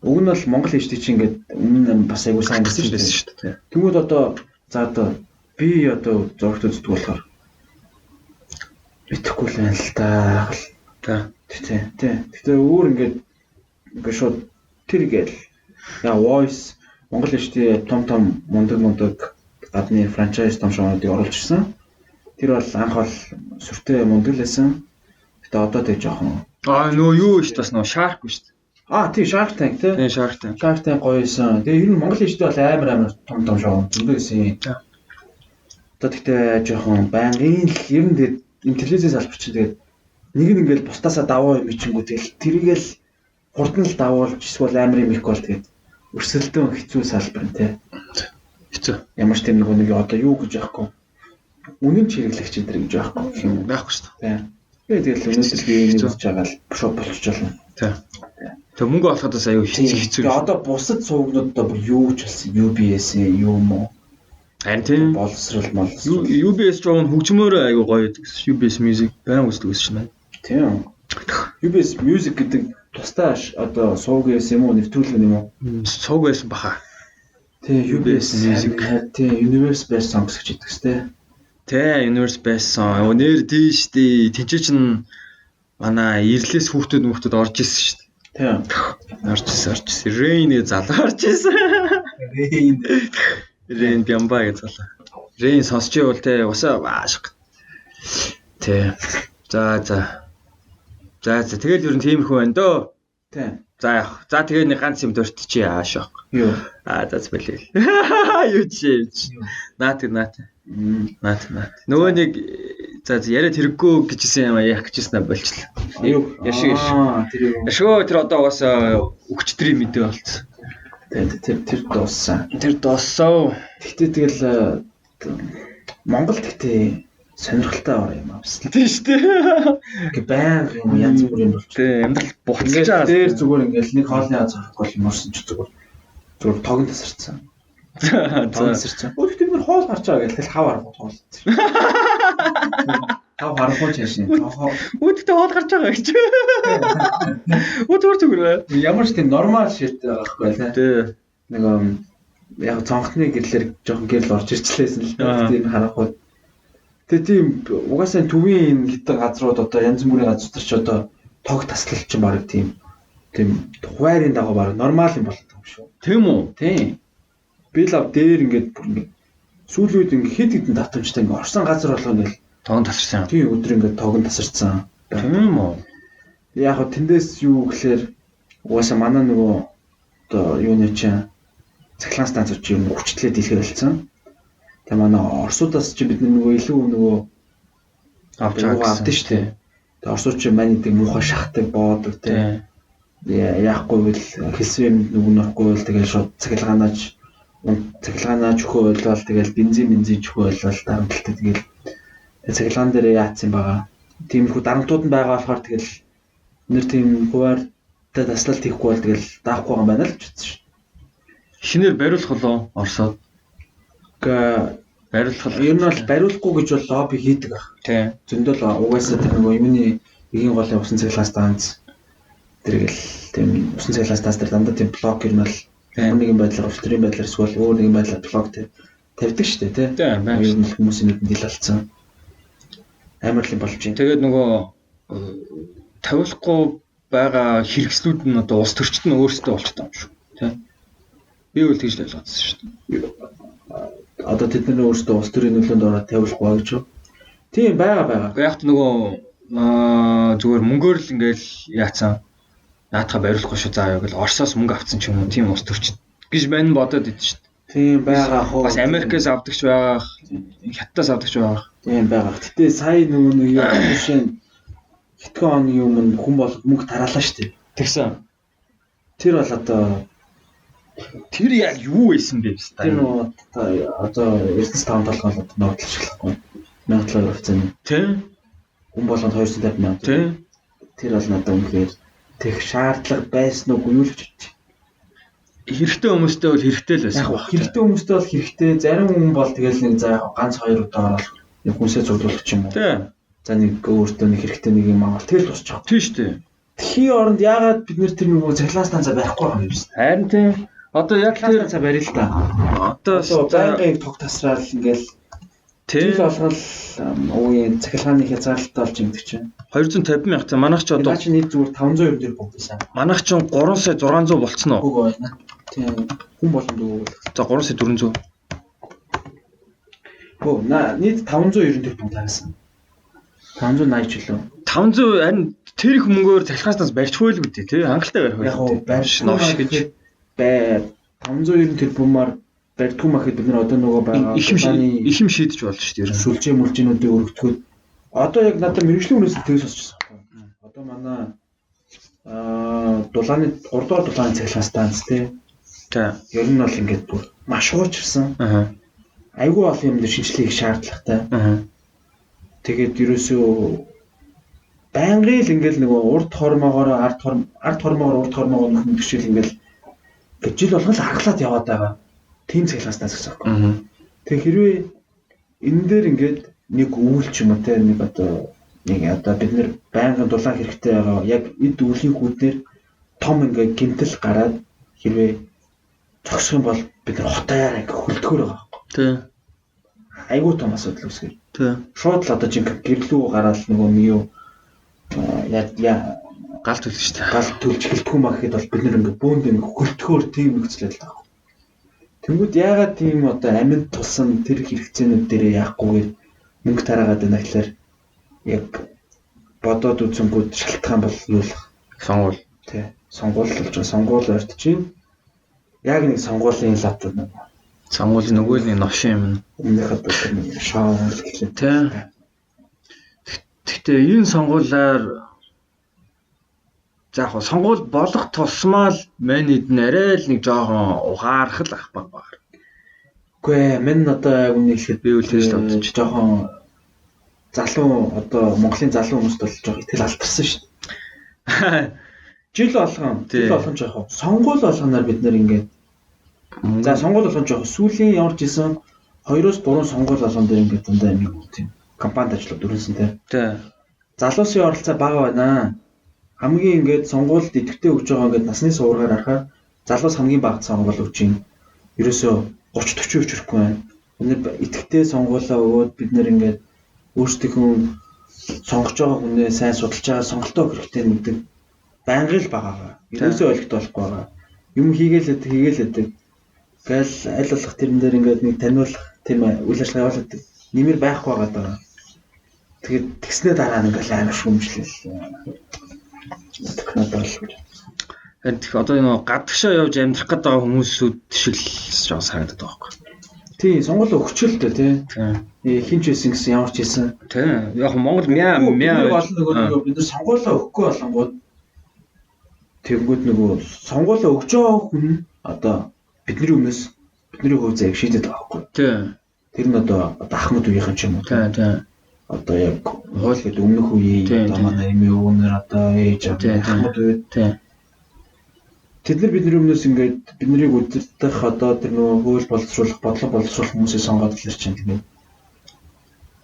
Уг нь бол Монгол HD чинь ингээд өмнө бас айгуу сайн байсан шүү дээ. Тэгвэл одоо за одоо би одоо зурагт үздэг болохоор итгэхгүй л байна л да. Тийм. Тэгтээ өөр ингээд шууд тэр гээл яа voice Монгол HD том мундаг гадны франчайз том шоунуудыг оруулж ирсэн. Тэр бол анх бол сүртэй мундаг лсэн. Гэтэ одоо тэг жоохон нөгөө юу шүү дээ бас нөгөө Shark шүү дээ. Тийм Shark Tank тий. Тийм Shark Tank. Shark Tank гоёсэн. Тэгээ ер нь Монгол HD бол амар том шоу зөндөө гэсэн. Одоо тэгтээ жоохон байнгын л ер нь тэгээд энэ телевизээс албач чинь тэгээд нэг нь ингээл бусдаасаа даваа юм ичингүү тэгэл тэргээл хурдан л давуулж эсвэл амар юм их бол тэгээд өрсөлдөөн хэцүү салбар нь тий. Хэцүү. Ямар ч тийм нэг одоо юу гэж яахгүй. Үнэн чиглэгч энэ гэж яахгүй юм байхгүй шүү дээ. Тийм. Тэгэл өнөөдөр би энэ үзэж байгаа л шоу болчих болно. Тийм. Тэг мөнгө олоход бас аюу хэцүү. Тэгээ одоо бусад сувгнууд одоо юу ч болсон UBS юу юм уу? Харин тийм боловсрал UBS жоон хөгжмөөр аюу гоё гэдэг. UBS Music баян үздэг шнэ. Тийм. UBS Music гэдэг тусдаа одоо сууг байсан юм уу нэвтрүүлэг юм уу? Сууг байсан баха. Тийм UBS Music тийм Universe Best Songs гэж хэлдэг сте. Тийм Universe Best Song. Өнөр тийш тий тэнцээ чин манай ирлээс хүүхдүүд орж исэн шүү дээ. Тийм. Орж исэн. Rain залуу орж исэн. Rain бямбаа гэж залуу. Rain сонсч ивэл те усаа аашиг. Тий. За тэгэл ер нь тийм их байна дөө. Тийм. За тэгээ нэг ганц юм дуртчих аашаа. Юу? That's бэлээ. Юу чи. Наат. Нөгөө нэг за яриад хэрэггүй гэжсэн юм яах гэжсэн болчихлоо. Юу? Яшиг. Тэр одоо угаас өгчтрийн мэдээ болцсон. Тэр дууссан. Тэр дууссан. Тэгтээ тэгэл Монгол тэгтээ сонирхолтой ор юм аа. Тийм шүү дээ. Ингээ байнга юм янз бүрийн болчих. Тийм амьдрал буцаж байгаа. Дээр зүгээр ингээл нэг хоолны аз харахгүй юм орсон ч зүгээр тогн тасарсан. Тасарсан. Өөдөө тэр хоол гарч байгаа гэл хав харахгүй хоол. Хав харахгүй ч яшин. Өөдөө хоол гарч байгаа гэж. Өөдөө зүгээр. Ямар ч тийм нормал шит байгаа байхгүй тий. Тийм. Нэг яг цонхны гэрлэр жоохон гэрэл орж ирчлээсэн л тийм харахгүй. Тэгээ тийм угаасаа төвийн хитэн газрууд одоо янз бүрийн газар ч одоо тог таслалч чинь баг тийм хуваарийн дагуу баг нормал юм болдог юм шүү. Тийм үү? Тийм. Би л дээр ингээд сүүлийн үед ингээд хэд хэдэн татамжтай ингээд орсон газар болгоо ингээд тогн тасарсан. Тийм өдөр ингээд тогн тасарсан. Тийм үү? Яг хөө тэндээс юу гэхээр угаасаа манай нөгөө одоо юуны чинь цахилгаан станцууд чинь хүчтлээ дийлхэр болсон. Тэгээ манай орсуудаас чи бид нөгөө авдсан шүү дээ. Тэгээ орсууд чи манийдэг муухай шахдаг боодог тий. Яахгүй бол хэлсвэн нөгөө нөхгүй бол тэгээ шууд цахилгаанаач өхөө ойлвол тэгээ бензин өхөө ойлвол дарамтлалтай тэгээ цахилгаан дээр яатсан байгаа. Тиймэрхүү дарамтууд нь байгаа болохоор тэгэл нэр тийм хуваартай таслалт хийхгүй бол тэгэл даахгүй юм байна л ч гэсэн шүү. Шинээр бариулах болоо орсоод. Бариулах ер нь бол бариулахгүй гэж бол лобби хийдэг ах. Тийм. Зөндөл угаасаа тэр нөгөө юуны эгийн голын усан цахилгаан станц тэргээл тийм усан цахилгаан станц дээр дандаа тийм блок ер нь бол нэгэн байдлаар өвчтрийн байдлаар эсвэл өөр нэгэн байдлаар блок тавьдаг шүү дээ тий. Тийм байна. Ер нь хүмүүсийн нүдэнд илалцсан. Амар л юм болж байна. Тэгээд нөгөө тавиулахгүй байгаа хэрэгслүүд нь одоо улс төрчид нь өөрсдөө болчихсон юм шүү. Тий. Би үл тэгж л ойлгосон шүү дээ. Одоо тэд нар өөрсдөө улс төрийн нөлөөнд ороод тавиулахгүй гэж юу? Тийм байгаа. Гэхдээ яг ч нөгөө зүгээр мөнгөөр л ингээл яатсан. Наатаха бариулахгүй шүү заа юу гэл Оросоос мөнгө авцсан ч юм уу тийм улс төрчид гэж мань бодоод идэв шүү дээ. Тийм байгаа хоо. Бас Америкээс авдагч байгаа. Хятадаас авдагч байгаа. Тийм байгаа. Гэтэ сая нөгөө нэг жишээ нь хэдхэн оны өмнө хүн бол мөнгө тараалаа шүү дээ. Тэгсэн. Тэр бол одоо тэр яг юу байсан бэ? Тэр нөгөө одоо Эрдэнэс таван толгой одоо нуудлахгүй. 1700 хувьцааны. Тийм. Хүн болгонд 250 мянга. Тийм. Тэр бол надад үнэхээр тех шаардлага байсан уу юу л гэж бодчих. Хэрэгтэй хүмүүстэй бол хэрэгтэй л байсан баг. Хэрэгтэй хүмүүстэй бол хэрэгтэй. Зарим хүн бол тэгэл нэг за яг ганц хоёр удаагаар бол нэг хүнсээ зурлуулах юм уу. Тий. За нэг өөртөө нэг хэрэгтэй нэг юм аа тэгэл тусчих. Тийм шүү дээ. Тхийн оронд яагаад бид нэр тэр нэг цахилгаан станцаа барихгүй байгаа юм бэ? Харин тийм. Одоо яг тэр станцаа барил л да. Одоо байнгын тог тасрал ингээл тийм болгол уугийн цахилгааны хязгаарлалтай болж ингэдэг чинь 250 мянга та манайх ч одоо чи нэг зүгээр 500 төгрөг бүгдээсэн. Манайх ч 3 сая 600 болцсон уу? Үгүй байна. Тийм. Хүн болон дүү. За 3 сая 400. Оо нийт 590 төгрөг тагсан. 580 ч лөө. 500 харин тэр их мөнгөөр цахилгаанаас барьчихгүй л үгүй тий. Хангалттай барих байх. Яг барьж нош гэж бай 590 тэрбумаар барьдгүй махад бид нар одоо нөгөө байгаа их юм шийдэж болно шүү дээ. Сүлжээ мүлжинүүдийг өргөдгөхөд одоо яг надад мэрэгжлийн үнээс тэгээс сонсчихсан байна. Одоо манай дулааны 3 дугаар дулааны цахилгаан станц тий. Ер нь бол ингээд бүр маш уучирсан. Айгүй олон юм дээр шинжилгээ хийх шаардлагатай. Тэгээд ерөөсөө байнгын л ингээл нөгөө урд хормоогоор ард хормоогоор нөхөмдөшил ингээл жил болгол харгалаад яваад байгаа. Тим цахилгаанаас гэсэн үг. Тэг хэрвээ энэ дээр ингээд нэг өвөл ч юм уу те нэг одоо бид нэр байнгын дулаан хэрэгтэй байгаа яг эд өвлийн хүүдээр том ингээд гинтэл гараад хэрвээ зогсох юм бол бид нар хотоор ингээд хөлдгөр байгаа байхгүй. Тий. Айгуу том асуудал үүсгэр. Тий. Шууд л одоо чинь гэрлүү гараад нөгөө юу гал төлж штэ. Гал төлж хэлтгүү маа гэхэд бол бид нэр ингээд бөөнд нэг хөлдгөр тийм нөхцөл байдал байгаа. Тэнгүүд яагаад тийм одоо амьд тулсан тэр хэрэгцээнүүд дээр яахгүйгээр мөнгө тараагаад байна гэхээр яг бодоод үзэнгүүд шалтгаан бол юу л сонгуул тий. Сонгуул болж байгаа. Сонгуул орт чинь яг нэг сонгуулийн лат нэг. Сонгуулийн нөгөө нэг новшин юм. Өмнөх одоо тэр шоу гэхлээ тий. Гэхдээ энэ сонгуулаар за яг сонгуул болох тусмаа л манайд арай л нэг жоохон ухаарах л ах баг. Үгүй мэн одоо яг үнэ хэлэхэд би үлдээж тавьчих жоохон залуу одоо Монголын залуу хүмүүст бол жоохон итгэл алдсан шүү дээ. Жил болгон жоохон сонгуул болгоноор бид нэр ингээд за сонгуул болгон жоохон сүүлийн ямарч исэн 2-3 сонгуул болгон дээр ингээд дандаа нэг тийм компанид ажиллаад өрнөсөн тий. Залуусын оролцоо бага байна. Хамгийн ингээд сонгуульд идэвхтэй өгж байгаа ингээд насны суургаар харахаар залуус хамгийн бага сонгуул өгч юм. Ерөөсөө 30-40 хүчрэхгүй байна. Өнөр идэвхтэй сонгуулаа өгөөд бид нэр ингээд өөрсдийнхөө сонгож байгаа хүнээ сайн судалж байгаа сонголтоо хэрэгтэй нэгдэг байнгын л байгаа. Ерөөсөө ойлгох болохгүй байгаа. Юм хийгээл гэл аль болох тэрэн дээр ингээд нэг таниулах тийм үйл ажиллагаа явуулдаг нэмэр байхгүй байгаа. Тэгээд тэгснээ дараа нь ингээд амар шүүмжлэл. Тэгэхээр одоо энэ гадагшаа явж амьдрах гэдэг хүмүүсүүд шиг л жоо санагдаад байгаа байхгүй. Тийм, сонгол өгчлөлтэй тий. Хинч байсан гэсэн ямар ч хэлсэн. Тийм. Яг Монгол мяа нөгөө бид нар сонгуулаа өгөхгүй болонгууд тэгвэл нөгөө сонгуулаа өгч байгаа хүн одоо бидний өмнөөс бидний хувь заяг шийдэт байгаа байхгүй. Тийм. Тэр нь одоо Ахмад үеийнхэн ч юм уу. Тийм. Одоо яг хоол гэдэг өмнөх үеийн одоо манай эмээ өвнөр одоо ээж Ахмад үед тэд нар бидний өмнөөс ингээд биднийг удирдах одоо тэр нөгөө хууль боловсруулах бодлого боловсруулах хүмүүсийг сонгоод л ирж байна.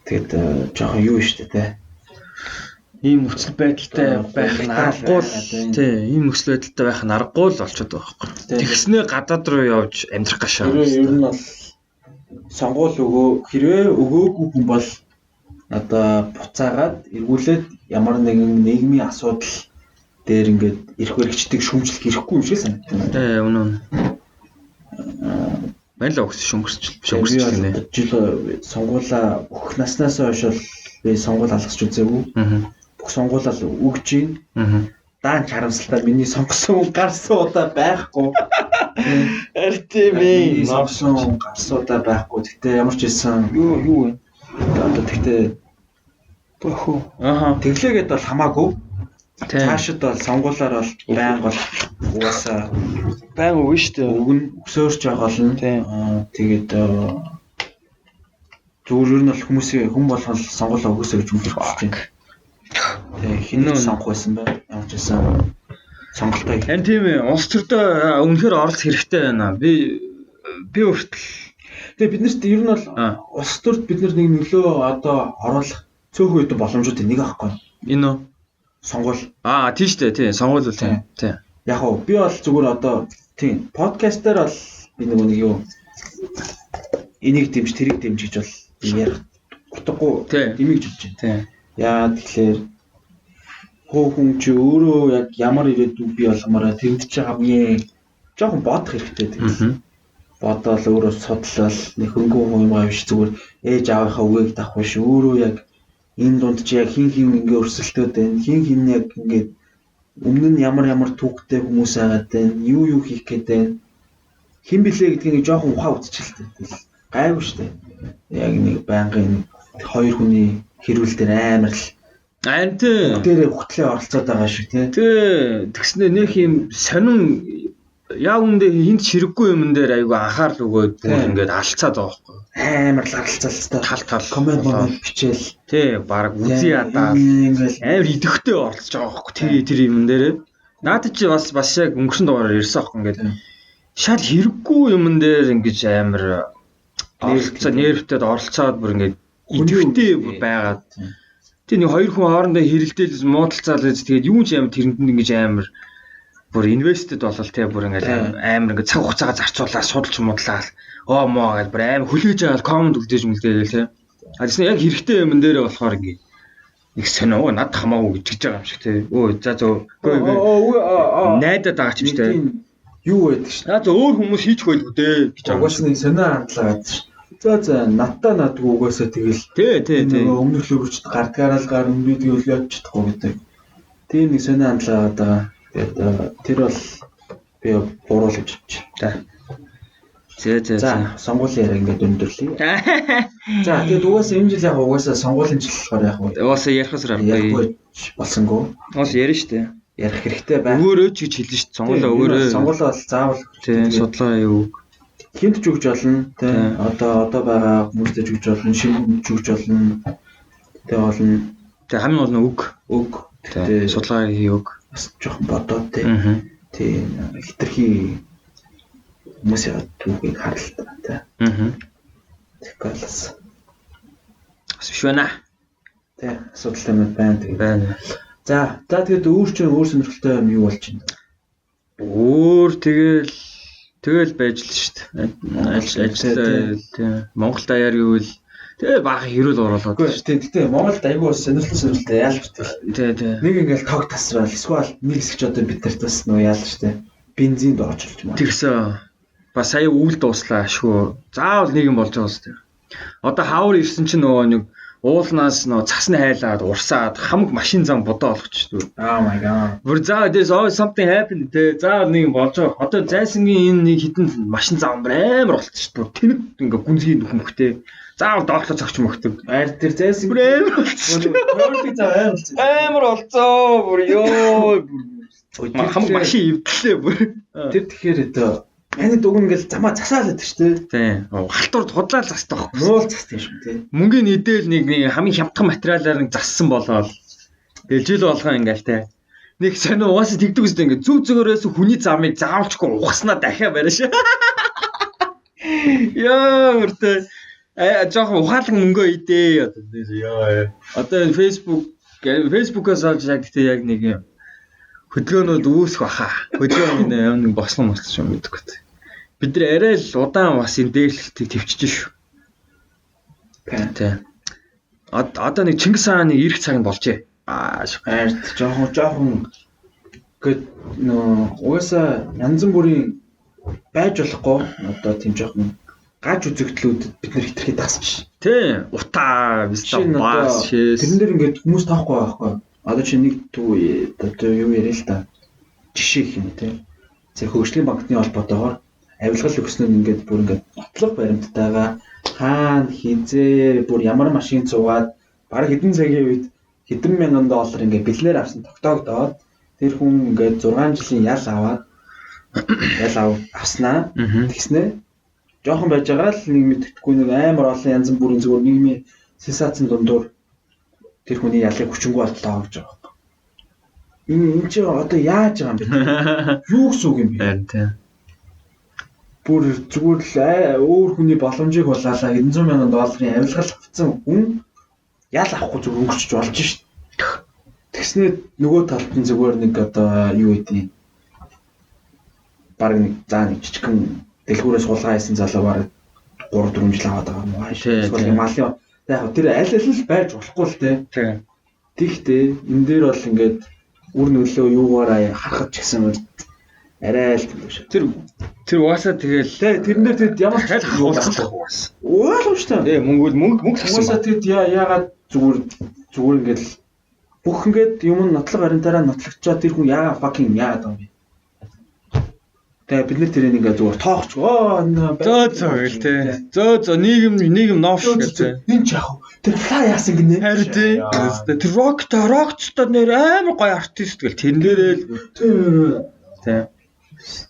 Тэгээд жоохон юу шүү дээ те. Ийм нөхцөл байдалтай байх нь аргагүй л тийм ийм нөхцөл байдалтай байх нь аргагүй л болчиход байгаа байхгүй. Тэгснээ гадаад руу явж амьдрах гашаа. Ер нь бол сонгуул хэрвээ өгөөгүй хүн бол одоо буцаагаад эргүүлээд ямар нэгэн нийгмийн асуудал дээр ингээд ирэх хэрэгчдэг шүүмжлэх хэрэггүй юм шиг санагдана. Тийм үнэн. Баялаа өгс шүүмжлэх гэнэ. Жил сонгуулаа өгөх наснаас хойш бол би сонгуул алгасч үзээгүй. Бүх сонгуулаа өгж гин. Даан харамсалтай миний сонгосон гарсан удаа байхгүй. Арти ми сонгосон гарсан удаа байхгүй. Гэтэ ямар ч хэлсэн юу вэ? Одоо тэгтээ бохоо. Тэглээгээд бол хамаагүй. Цаашид бол сонгуулаар бол байнга бол угаасаа байнга өгнө шүү дээ. Өгнө өсөөрч байгаа л нь. Тэгээд зүгээр ер нь бол хүн болгол сонгуулаа өгөөсэй гэж үлдэх болж байна. Тэгээ хинээ сонгох байсан бай. Ямар ч байсан сонголтоо. Харин тийм ээ. Улс төрдөө үнэхээр оролцох хэрэгтэй байна. Би хүртэл. Тэгээ биднэрт ер нь бол улс төрд бид нэг нөлөө одоо оруулах цөөхөн үеийн боломжууд нэг аахгүй. Энэ үү? Сонгуул. Тийм шүү дээ. Тийм. Сонгуул үл тийм. Тийм. Яг уу би бол зүгээр одоо тийм подкастер бол би нэг юу энийг дэмж тэрийг дэмжиж бол ярих утгагүй дэмэж болж байна. Тийм. Яа тэгэхээр хүн чи өөрөө яг ямар ирээдүй бий болгомоор тэнд чи хамгийн жоохон бодох хэрэгтэй тийм. Бодоол өөрөө судлал нэг хөнгөн хуймаа биш зүгээр ээж аавынхаа үгийг давах биш өөрөө яг энэ дунд чи яг хин ингээ өрсөлдөд байна. Хин яг ингээд өмнө нь ямар түүхтэй хүмүүс агаад байна. Юу хийх гээд байна. Хин блэ гэдгийг жоохон ухаа үзчихэлтэй. Гайгүй штэ. Яг нэг байнгын хоёр хүний хэрүүл дээр амар л дээрээ хөтлөө оролцоод байгаа шүү тий. Тэгснэ нэг юм сонин яг үндэ хинт ширэггүй юм дээр айгу анхаарал өгөөд ингээд алцаад байгаа байхгүй. Амар л алцалцтай тал комент бичээл тий баг үзий ядаа ингээд амар идэвхтэй оролцож байгаа байхгүй. Тэр юм дээр надад чи бас яг өнгөрсөн дугаараар ирсэн байхгүй ингээд шал хэрэггүй юм дээр ингэж амар нервтэд оролцоод бүр ингээд идэвхтэй байгаад тий нэг хоёр хүн хоорондоо хэрэлдээл муудалцаад тэгээд юу ч амар тэрэнд ингэж амар бүр инвестед болол тий бүр ингээд амар ингээд цаг хугацаагаа зарцуулаад судалж муудлаа моо гэж бүр амар хүлээж аваад комент үлдээж мүлдээ тий. Тэгсэн яг хэрэгтэй юм дээрээ болохоор ингээд их сонио над хамаагүй гэж байгаа юм шиг тий. За найдаад байгаа ч юм шүү дээ. Юу байдаг ш. Өөр хүмүүс хийчих байлгүй дээ гэж байгаа. Угаас нэг сонио хандлаа гадсан ш. За надтай надгүй угаасаа тэгэл тий өмнөх лөгөрчд гардгаараа гарна би тэгэл яаж чадахгүй гэдэг. Тийм нэг сонио хандлаа байгаа. Тэгээд тэр бол би буруу л гэж бодчих. За сонгуулийн яриа ингээд өндөрлөе. За тэгээд угаасаа энэ жил яг угаасаа сонгуулийн жил болохоор яг угаасаа ярихаас аргагүй болсонгүй. Уус ярина шүү дээ. Ярих хэрэгтэй байна. Өгөөрөө ч гэж хэлнэ шүү дээ. Сонгуулаа өгөөрөө. Сонгуулаа бол заавал судлаа юу. Хинт ч өгж болно тий. Одоо байгаа хүмүүстэй ч өгж болно, шинэ хүмүүс ч өгж болно. Тэгээ болно. Тэгээ хамгийн гол нь үг. Тэгээ судалгаа хий үг. Бас жоохон бодоод тий. Тий хитрхи хүмүүсийн түүхийг харалтаа тий. Тэгээс биш байна. Тий асуудалтай мэд байна. За тэгээд өөр сонирхолтой юм юу болж байна? Өөр тэгэл байж л шүү дээ. Ажил Монгол даяар гэвэл тэгээ баахан хэрүүл оруулаад. Тэгтээ Монголд айгүй бас сонирхолтой яалч дээ. Нэг ингээл тог тасрал эсвэл нэг хэсэгч одоо бид нарт бас нөө яалч дээ. Бензинд оочулж маа. Тэгсэн бас сая өвөл дууслаа шүү. Заавал нэг юм болж байгаа шүү дээ. Одоо хавар ирсэн чинь нөгөө нэг уулнаас нөө цасны хайлаад урсаад хамаг машин зам бодоо олгоч. Oh my god. Бүр заа there's always something happened те. Заа нэг болж байгаа. Одоо зайсангийн энэ нэг хитэн машин зам амар болчихсон. Тэнэг ингээ гүнзгий нөхөмхтэй. Заавал доотлоо цогч мөхдөг. Айр тэр зайсан амар болчихсон. Амар болцоо. Бүр ёо. Хамаг машин ивдлээ бүр. Тэр тэгэхээр одоо Яны дуг ингээл замаа засаалаад шүү дээ. Тийм. Халтурд худлаа л застай байхгүй. Муул застай шүү дээ. Мөнгөний нэдэл нэг хамгийн хямдхан материалаар нэг зассан болоод тэгэл жил болгоо ингээл те. Нэг сонио угаасаа тэгдэг үстэй ингээд зүг зүгээрээс хүний замыг заавалчгүй ухаснаа дахиа барина шүү. Яа үртэй. Жоохон ухаалаг мөнгөө идээ одоо. Яа. Одоо энэ Facebook-аас олж яг гэдэг яг нэг хөдөлгөөнүүд үүсэх баха. Хөдөлгөөний нэг бослон мөсч юм гэдэггүй. Бид нар арай л удаан бас энэ дээрлэлтийг төвчж шүү. Тийм. Одоо нэг Чингис хааны ирэх цаг нь болжээ. Хайрт жоохон гээд нөө угаасаа янз бүрийн байж болохгүй одоо тийм жоохон гаж үзэгдлүүдэд бид нар хитрхи дасч. Тийм. Утаа, вистам баас шээс. Тэрэн дээр ингээд хүмүүс таахгүй байхгүй. Одоо чи нэг одоо юу яриа л та. Жишээ их юм тийм. За хөгжлийн банкны холбоотойгоор авилгал өгснөөр ингээд бүр ингээд нотлох баримттайгаа хаана хизээ бүр ямар машин цугаад бараг хэдэн цагийн үед хэдэн мянган доллар ингээд бэлнээр авсан тогтоогдоод тэр хүн ингээд 6 жилийн ял авснаа тэгснэ жоохон байж байгаа л нэг мэддэхгүй нэг амар олон янз бүрийн зүгээр нийгмийн сенсацийн дундуур тэр хүний ялыг хүчингүй боллоо гэж байгаа. энэ чи одоо яаж байгаа юм бэ? Юу гэсэн үг юм бэ? Харин тийм. Бүр зүгээр л өөр хүний боломжийг болаалаа $100,000 авилгал авцсан хүн ял авахгүй зүгээр өнгөрчөж болж шít. Тэгснээр нөгөө талд нь зүгээр нэг одоо юу гэдэг баг нэг жижигхэн дэлгүүрээс суулгаа хийсэн залуу баг 3-4 жил аваад байгаа юм аа. Эсвэл малын яг тэр аль л байж болохгүй л те. Тийм. Тэгтээ энэ дээр бол ингээд үр нөлөө юугаараа харахад ч гэсэн арай л тэр угаасаа тэгэл тэрнээр тэгэд ямар ч хавуулах угаасаа. Угаалж та. Мөнгө угаасаа тэгэд яагаад зүгээр ингээд бүх ингээд юм нотлог аринтаараа нотлогчоо тэр хүн яагаад fucking яагаад юм бэ? Тэгээ бид нэр тэрийг ингээд зүгээр тоохч зөө гэл те. Зөө нийгэм новш гэл те. Энэ ч яах вэ? Тэр флай яасан гинэ. Харин тийм. Тэр рокчтой нэр амар гоё артист гэл тэрнээрээ тийм.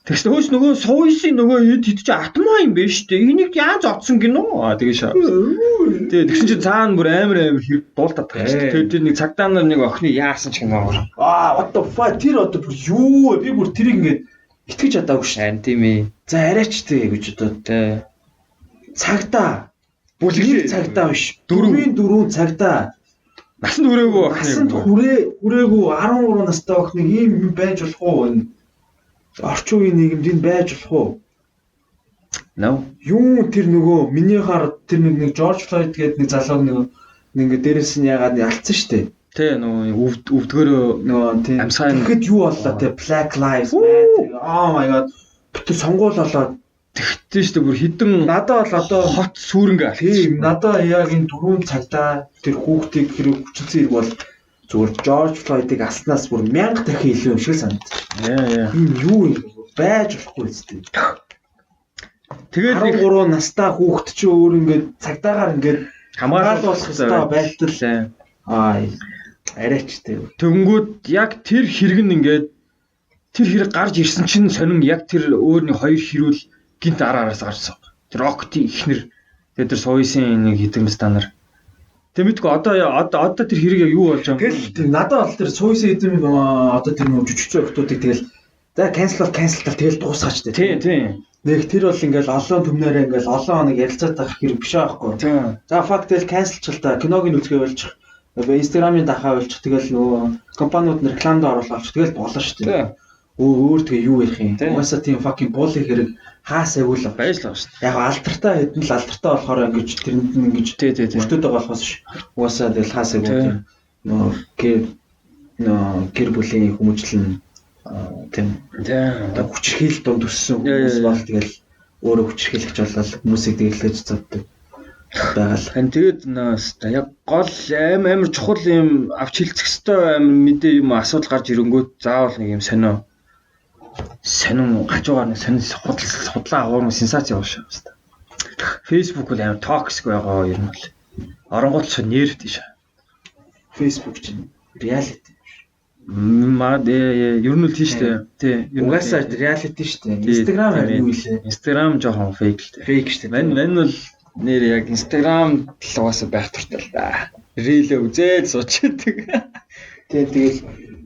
Тэгс хөөс нөгөө сууйсын нөгөө хэд ч атмаа юм байна шүү дээ. Энийг яаж одсон гинөө? Тэгээ шаа. Тэгээ тэгсэн чинь цаана бүр амар хэрэг дуултаад байгаа шүү дээ. Тэр нэг цагдаа нар нэг охины яасан ч гинөө. What the fuck тэр одоо бүр юу вэ? Би бүр тэрийг ингээд итгэж чадаагүй шүү. Харин тийм ээ. За арайч дээ гэж одоо тий. Цагдаа. Бүлэг цагдаа биш. 4 цагдаа. Насанд хүрээгүй охин. Насанд хүрээгүй 13 настай охиныг ийм байж болох уу? Орчин үеийн нийгэмд энэ байж болох уу? No. Юу тэр нөгөө миний хар тэр нэг George Floyd гэдэг нэг залууг нэг ингээд дээрээс нь яагаад алдсан шүү дээ. Тэ нөгөө өвдгөрөө нөгөө тийм амсгай тэгэхэд юу боллоо те Black Lives Matter. Oh my god. Битүү сонгуул болоод тэгтээ шүү дээ бүр хідэн надад бол одоо хот сүрэнгээ. Тийм надад яг энэ 4 цагтаа тэр хүүхдийг хэрэг хүчилсэн хэрэг бол зүгээр George Floyd-ыг аснаас бүр 1000 дахин илүү юм шиг санагдав. Яа. Энэ юу юм байж болохгүй зү. Тэгээд 13 настай хүүхд чи өөр ингээд цагдаагаар ингээд хамгаалуулах хэрэгтэй байтал арайч дээ. Тэнгүүд яг тэр хэрэг нь ингээд тэр хэрэг гарч ирсэн чинь сонин яг тэр өөрний хоёр хэрүүл гинт араас гарсан. Тэр Окти ихнэр тэгээд тэр сууйсын нэг хитэн стандар. Тэмэтгүй одоо тэр хэрэг яг юу болж байгаа юм? Тэгэл надад бол тэр сууйсын хитэн одоо тэр нэг жижигчээ охтуудыг тэгэл за cancel тэгэл дуусгаач дээ. Тийм. Нэг тэр бол ингээл олон төмнөрөө ингээл олон хоног ярилцаад байх хэрэг биш аахгүй. За факт тэгэл cancelчихл та киног нь үзгээ болж Instagram-ын дахаа болчих тэгэл нөгөө компаниуд нь рекламад оруулах тэгэл болно шүү дээ. Өөр тэгээ юу ярих юм? Угаасаа тийм fucking bully хэрэг хаасаа үл байж л байгаа шүү дээ. Яг алдартай хэдэн л алдартай болохоор ингэж тэрэнд нь ингэж өртөөд байгаа болохоос ш. Угаасаа тэгэл хаасаа үл нөгөө гэр бүлийн хүмүүжлэн тийм одоо хүчрхийл дунд өссөн хүмүүс бол тэгэл өөрөө хүчрхийлэгч болол хүмүүсийг дэглэж цавдаг байгаал. Хан тэгээд яг гол амар чухал юм авч хэлцэх хэвээр амар мэдээ юм асуудал гарч ирэнгүүт заавал нэг юм сонин гажуугаар нэг сонин худлаа агуурын сенсац явуулж байгаа юм байна. Facebook бол амар токсик байгаа ер нь бол. Оронгууд ч нервтэй шээ. Facebook чинь reality. Ер нь л тийм шүү дээ. Тий. Угаасаа reality шүү дээ. Instagram юу вэ? Instagram жоохон fake л дээ. Fake шүү дээ. Мань бол нэр яг Instagram л угаасаа байх туртай л да. Reel үзээд суучдаг. Тэгэл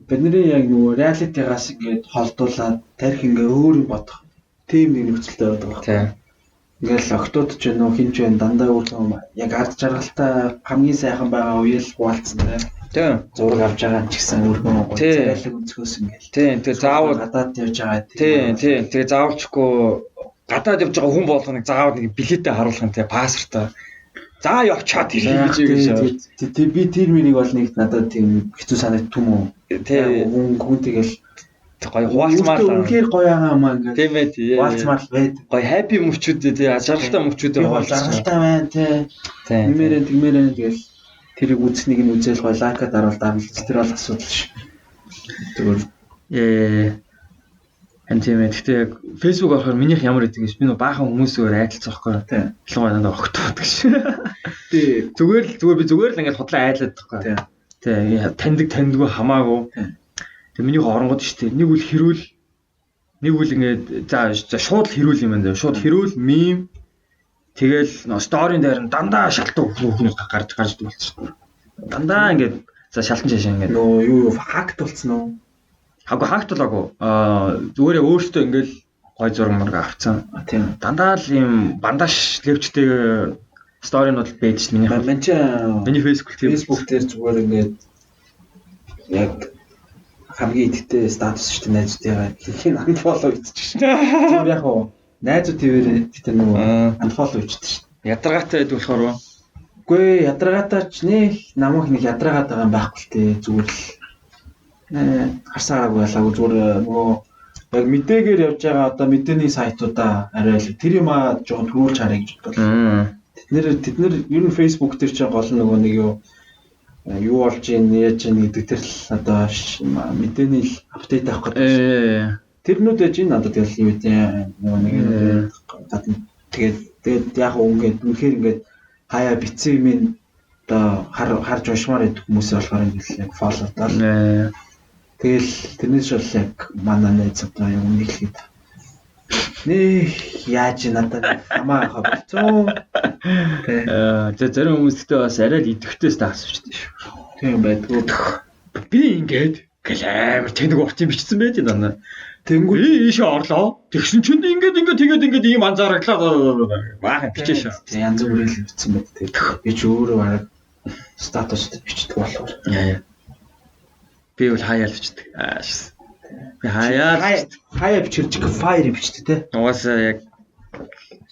бидний яг нөгөө reality-гаас ингээд холдуулаад тарих ингээ өөр юм бодох. Тим нэг нөхцөлтэй байдаг байна. Тийм. Ингээл октод ч нөө хинж байна дандаа үгүй яг ард жаргалтай хамгийн сайхан байгаа үеэл хуваалцсан тийм. Зураг авч байгаа ч гэсэн өөрхөн гоё царайлаг өнцгөөс ингээл. Тийм. Тэгээ заавал гадаад явж байгаа. Тийм. Тэгээ заавалчгүй гадаад явж байгаа хүн болгоныг заавал нэг билетээ харуулах юм те пассвортоо. За явчаад ирэх гэж би тэр минийг бол нэг надад тийм хэцүү санагдт юм уу? Тийм. Хүн тэгэл гоё хуваалцмаар үнэхээр гоё аа маа ингээд. Тийм ээ тий. Хуваалцмаар байд. Гоё happy мөчүүд тий ажралтай мөчүүдээ хуваалцтай байна тий. Тиймэрэн тэгэл тэрийг үзснийг нь үзэл гоё лайка даруул тэр бол асуудал ш. Тэгвэл тийм ээ. Гэхдээ яг Facebook болохоор минийх ямар гэдэг гэж би нөө баахан хүмүүсээр айдалцахгүй. Тийм. Ялангуяа надад огтуд гэж. Тийм. Зүгээр л ингээд худлаа айдлаад байхгүй. Тийм. Таньдгүй хамаагүй. Тэгээ минийх оронгод шүү дээ. Нэг үл хэрүүл нэг үл ингээд за шууд хэрүүл юм байна. Шууд хэрүүл мим тэгэл нөө сторийн дээр нь дандаа шалтгаан хүмүүс гарч дуулчихсан. Дандаа ингээд за шалтан шашаа ингээд нөө юу факт болцсон уу? Хагу хаагтуулаагүй. Зүгээр өөртөө ингээл гой зураг мураг авцсан. Тийм. Дандаа л ийм бандаж левчтэй сторинууд байдаг ш миний. Миний Facebook дээр зүгээр ингээд яг хамгийн идэвхтэй статус шүү дээ найзуудтайгаа хин unfollow хийчих шүү. Зүгээр яг уу найзууд твээр тэр нөгөө unfollow хийчих шүү. Ядаргаатай байд болохоор уу? Үгүй ядаргаатай ч нэг намайг нэг ядаргаад байгаа юм байхгүй л тээ зүгээр л харсаараагүй ялаагүй зүгээр нөгөө яг мэдээгээр явж байгаа одоо мэдээний сайтуудаа арай л тэр юмаа жоохон төрүүлж харъя гэж бодлоо. Тэд нэр ер нь Facebook дээр чинь гол нөгөө нэг юу болж ийн яаж ийн гэдэг тэр л одоо мэдээний апдейт авах гэдэг. Тэрнүүд ээж ин надад тэгэл юу гэдэг нөгөө нэг гадна тэгээд яг ингээд үнэхээр ингээд хаяа битсэн юм одоо харж уншмаар байдаг хүмүүс болохоор ингээд фоллоу даа. Тэгэл тэрнээс бол яг манай найз одоо юм нэглэхэд яаж надад хамаа хавцсан. Зарим хүмүүстэй бас арай л идэвхтэйс таасвчихдээ шүү. Тийм байдгүй. Би ингээд амар тэнэг уртын бичсэн байж байна. Тэнгүү ийшээ орлоо. Тэгсэн чинь тэгээд ийм анзаараглаа баахан бичээ шүү. Тэг янз бүрээр л бичсэн байт тэг. Би ч өөрөө бараг статусд бичдэг болохоор. Би бол хаяа л бичдэг. Би хаяа бичиж fire бичдэг те. Угаасаа яг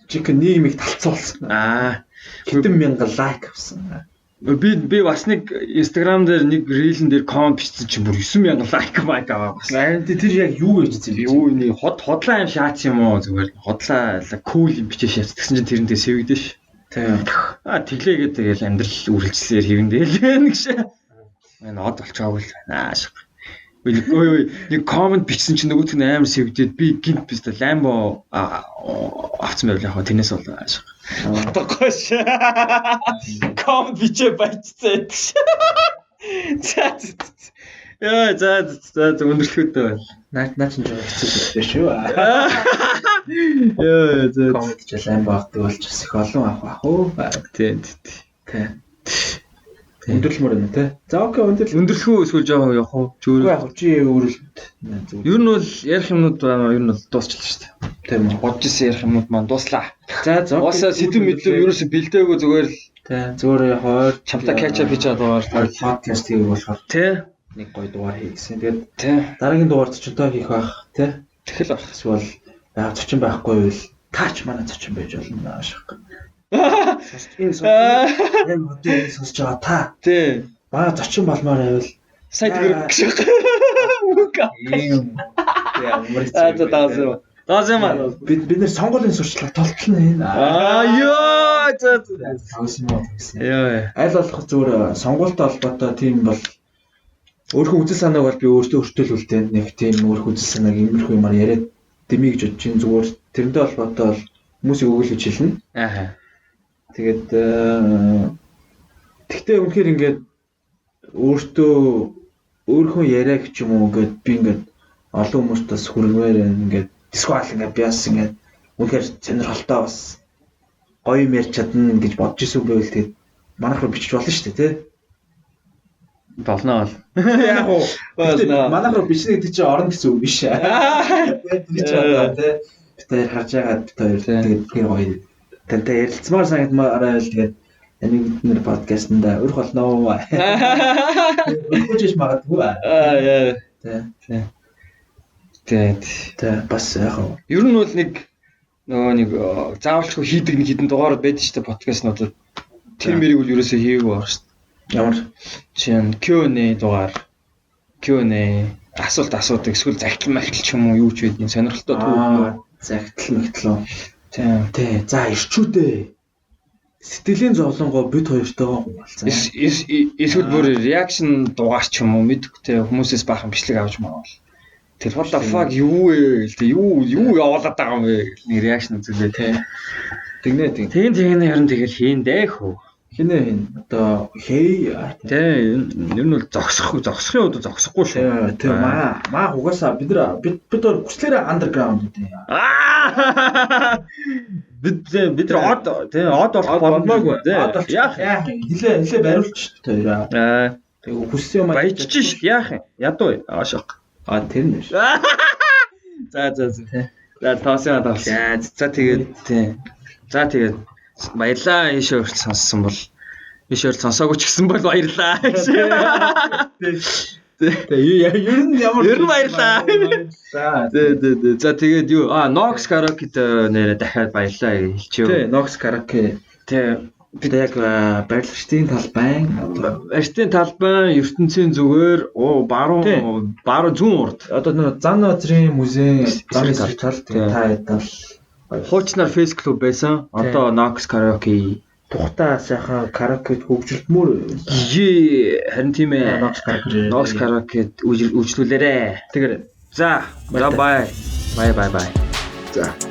чиг нийгмийг талцуулсан. Хэдэн мянган лайк авсан. Би бас нэг Instagram дээр нэг рилэн дээр коммент бичсэн чинь бүр 9000 лайк аваа бас. Тэр яг юу бичсэн бэ? Юу нэг хотлаа юм шаач юм уу зүгээр хотлаа кул юм бичээ шаач. Тэгсэн чинь тэрнтэй сэвэгдэн ш. Тийм. Тэглээгээд тэгэл амьдрал үргэлжлэлээр хэвэндээ л гэж. Энэ од болчихоогүй л байна. Би нэг коммент бичсэн чинь нөгөөт нь амар сэвдээд би гинт биш та ламбо авцсан байвал яг тэрнээс бол аашиг. Хатаггүйш. Коммент бичээ баяцсан. За өндөрлөхөдөө байна. Наа чинь жоо хэцүү шүү. Коммент ч ламбо авдаг болж бас их олон авах уу. Тийм. Өндөрлмөр юм те. За окей өндөрлөхөө эсвэл жоо явах уу? Үгүй яг чи өөрөлд. Ер нь бол ярих юмнууд байна. Ер нь бол дуусчихлаа шүү дээ. Тийм үү. Бодож исэн ярих юмнууд маань дуслаа. За Уусаа сэдв мэдлэг ерөөсө бэлдээгүй зүгээр л зүгээр хойр чамта catch up хийж чадваар подкаст хийх болохоор тий нэг гоё дугаар хийгсэн. Тэгээд дараагийн дугаард ч одоо хийх байх тий. Тэгэл байх. Эсвэл яг зочин байхгүй байвал таач манай зочин байж болно аашиг. Сонсож байгаа та. Тий. Манай зочин болмоор байвал сайд гэрэг гэж. Даазаа. Бид нэр сонгуулийн сурчлага толтолно. Ёо за. Аль болох зүгээр сонгуультай холбоотой тийм бол өөрхөн үзэл санааг бол би өөртөө өртөөлүүлдэг. Нэг тийм өөрхөн үзэл санааг иймэрхүү юмар яриад дэмий гэж бодож чинь зүгээр тэрнтэй холбоотой бол хүмүүсийг өгүүлж хэлнэ. Тэгээд тэгтээ үнэхээр ингээд өөртөө өөрхөн яриаг ч юм уу ингээд би ингээд олон хүмүүстээс хүргмээр ингээд дисквал ингээд би бас ингээд үнэхээр сонирхолтой бас гоё юм ярьж чадна гэж бодож исэн байвал тэгээд манайх руу бичиж болно шүү дээ тий. Болно бол. Яг уу манайх руу бичнэ гэдэг чинь орно гэсэн үг биш. Би ч одоо тий бид хоёр харж байгаа бид хоёр тэгээд тэр гоё тантай ярилцмаар санагдмаар байл тэгээд энэ бидний подкастнда өрх болно. Өчөж магадгүй. Тэ бас яг уу. Ер нь бол нэг нөгөө нэг заавалчгүй хийдэг нэг хідэн дугаард байдаг шүү дээ подкастнуудад. Тэр мэрийг бол ерөөсөө хийгээгүй байна шүү дээ. Ямар чинь Q&A дугаар Q&A асуулт асуудаг эсвэл загтал махтал ч юм уу юу ч байдیں۔ Сонирхолтой түүх загтал махтал уу. Тий. За ирчүүдээ. Сэтгэлийн зовлонгоо бид хоёртойгоо хуваалцсан. Эсвэл бүр реакшн дугаар ч юм уу мэдгүй хүмүүсээс баахан бичлэг авч маавал. Тэр what the fuck юу вэ? Юу явуулаад байгаа юм бэ? Нэг реакшн үзүүлээ тий. Тэгнэ. Тэгин харин тэгэл хийндээ хөө. Хинэ одоо хей тий ер нь бол зогсохын үед зогсохгүй шүү. Тий маа угаасаа бид өөр хүслээрээ андерграунд үү. Бид од болох болмоогүй тий. Яах нилээ бариулчих шүү дээ хоёроо. Тэгээ хүссэн юм баяжчих шүү. Яах юм? Ядуу аашаа. тэр нь биш. За. За тоосон. За тэгээд тий. За тэгээд баярлаа ийшээ хүртэл сонссон бол ийшээ хүртэл сонсоогүй ч гэсэн бол баярлаа. Тэгээ ер нь баярлаа. За тэгээд юу Nox Karaoke-д нэрээ дахиад баярлаа хэлчихв. Тий, Nox Karaoke. Тий бид яг барилгачдын талбайн ертөнцийн зүгээр баруун зүүн урд одоо нэг зан газрын музей зан эсрэг тал таадал хуучнаар фейс клуб байсан. Одоо Nox Karaoke тухтаа сайхан караокед хөгжилтмөр харин тийм ээ. Nox Karaoke үйлчлүүлээрэ. Тэгэхээр за бай. За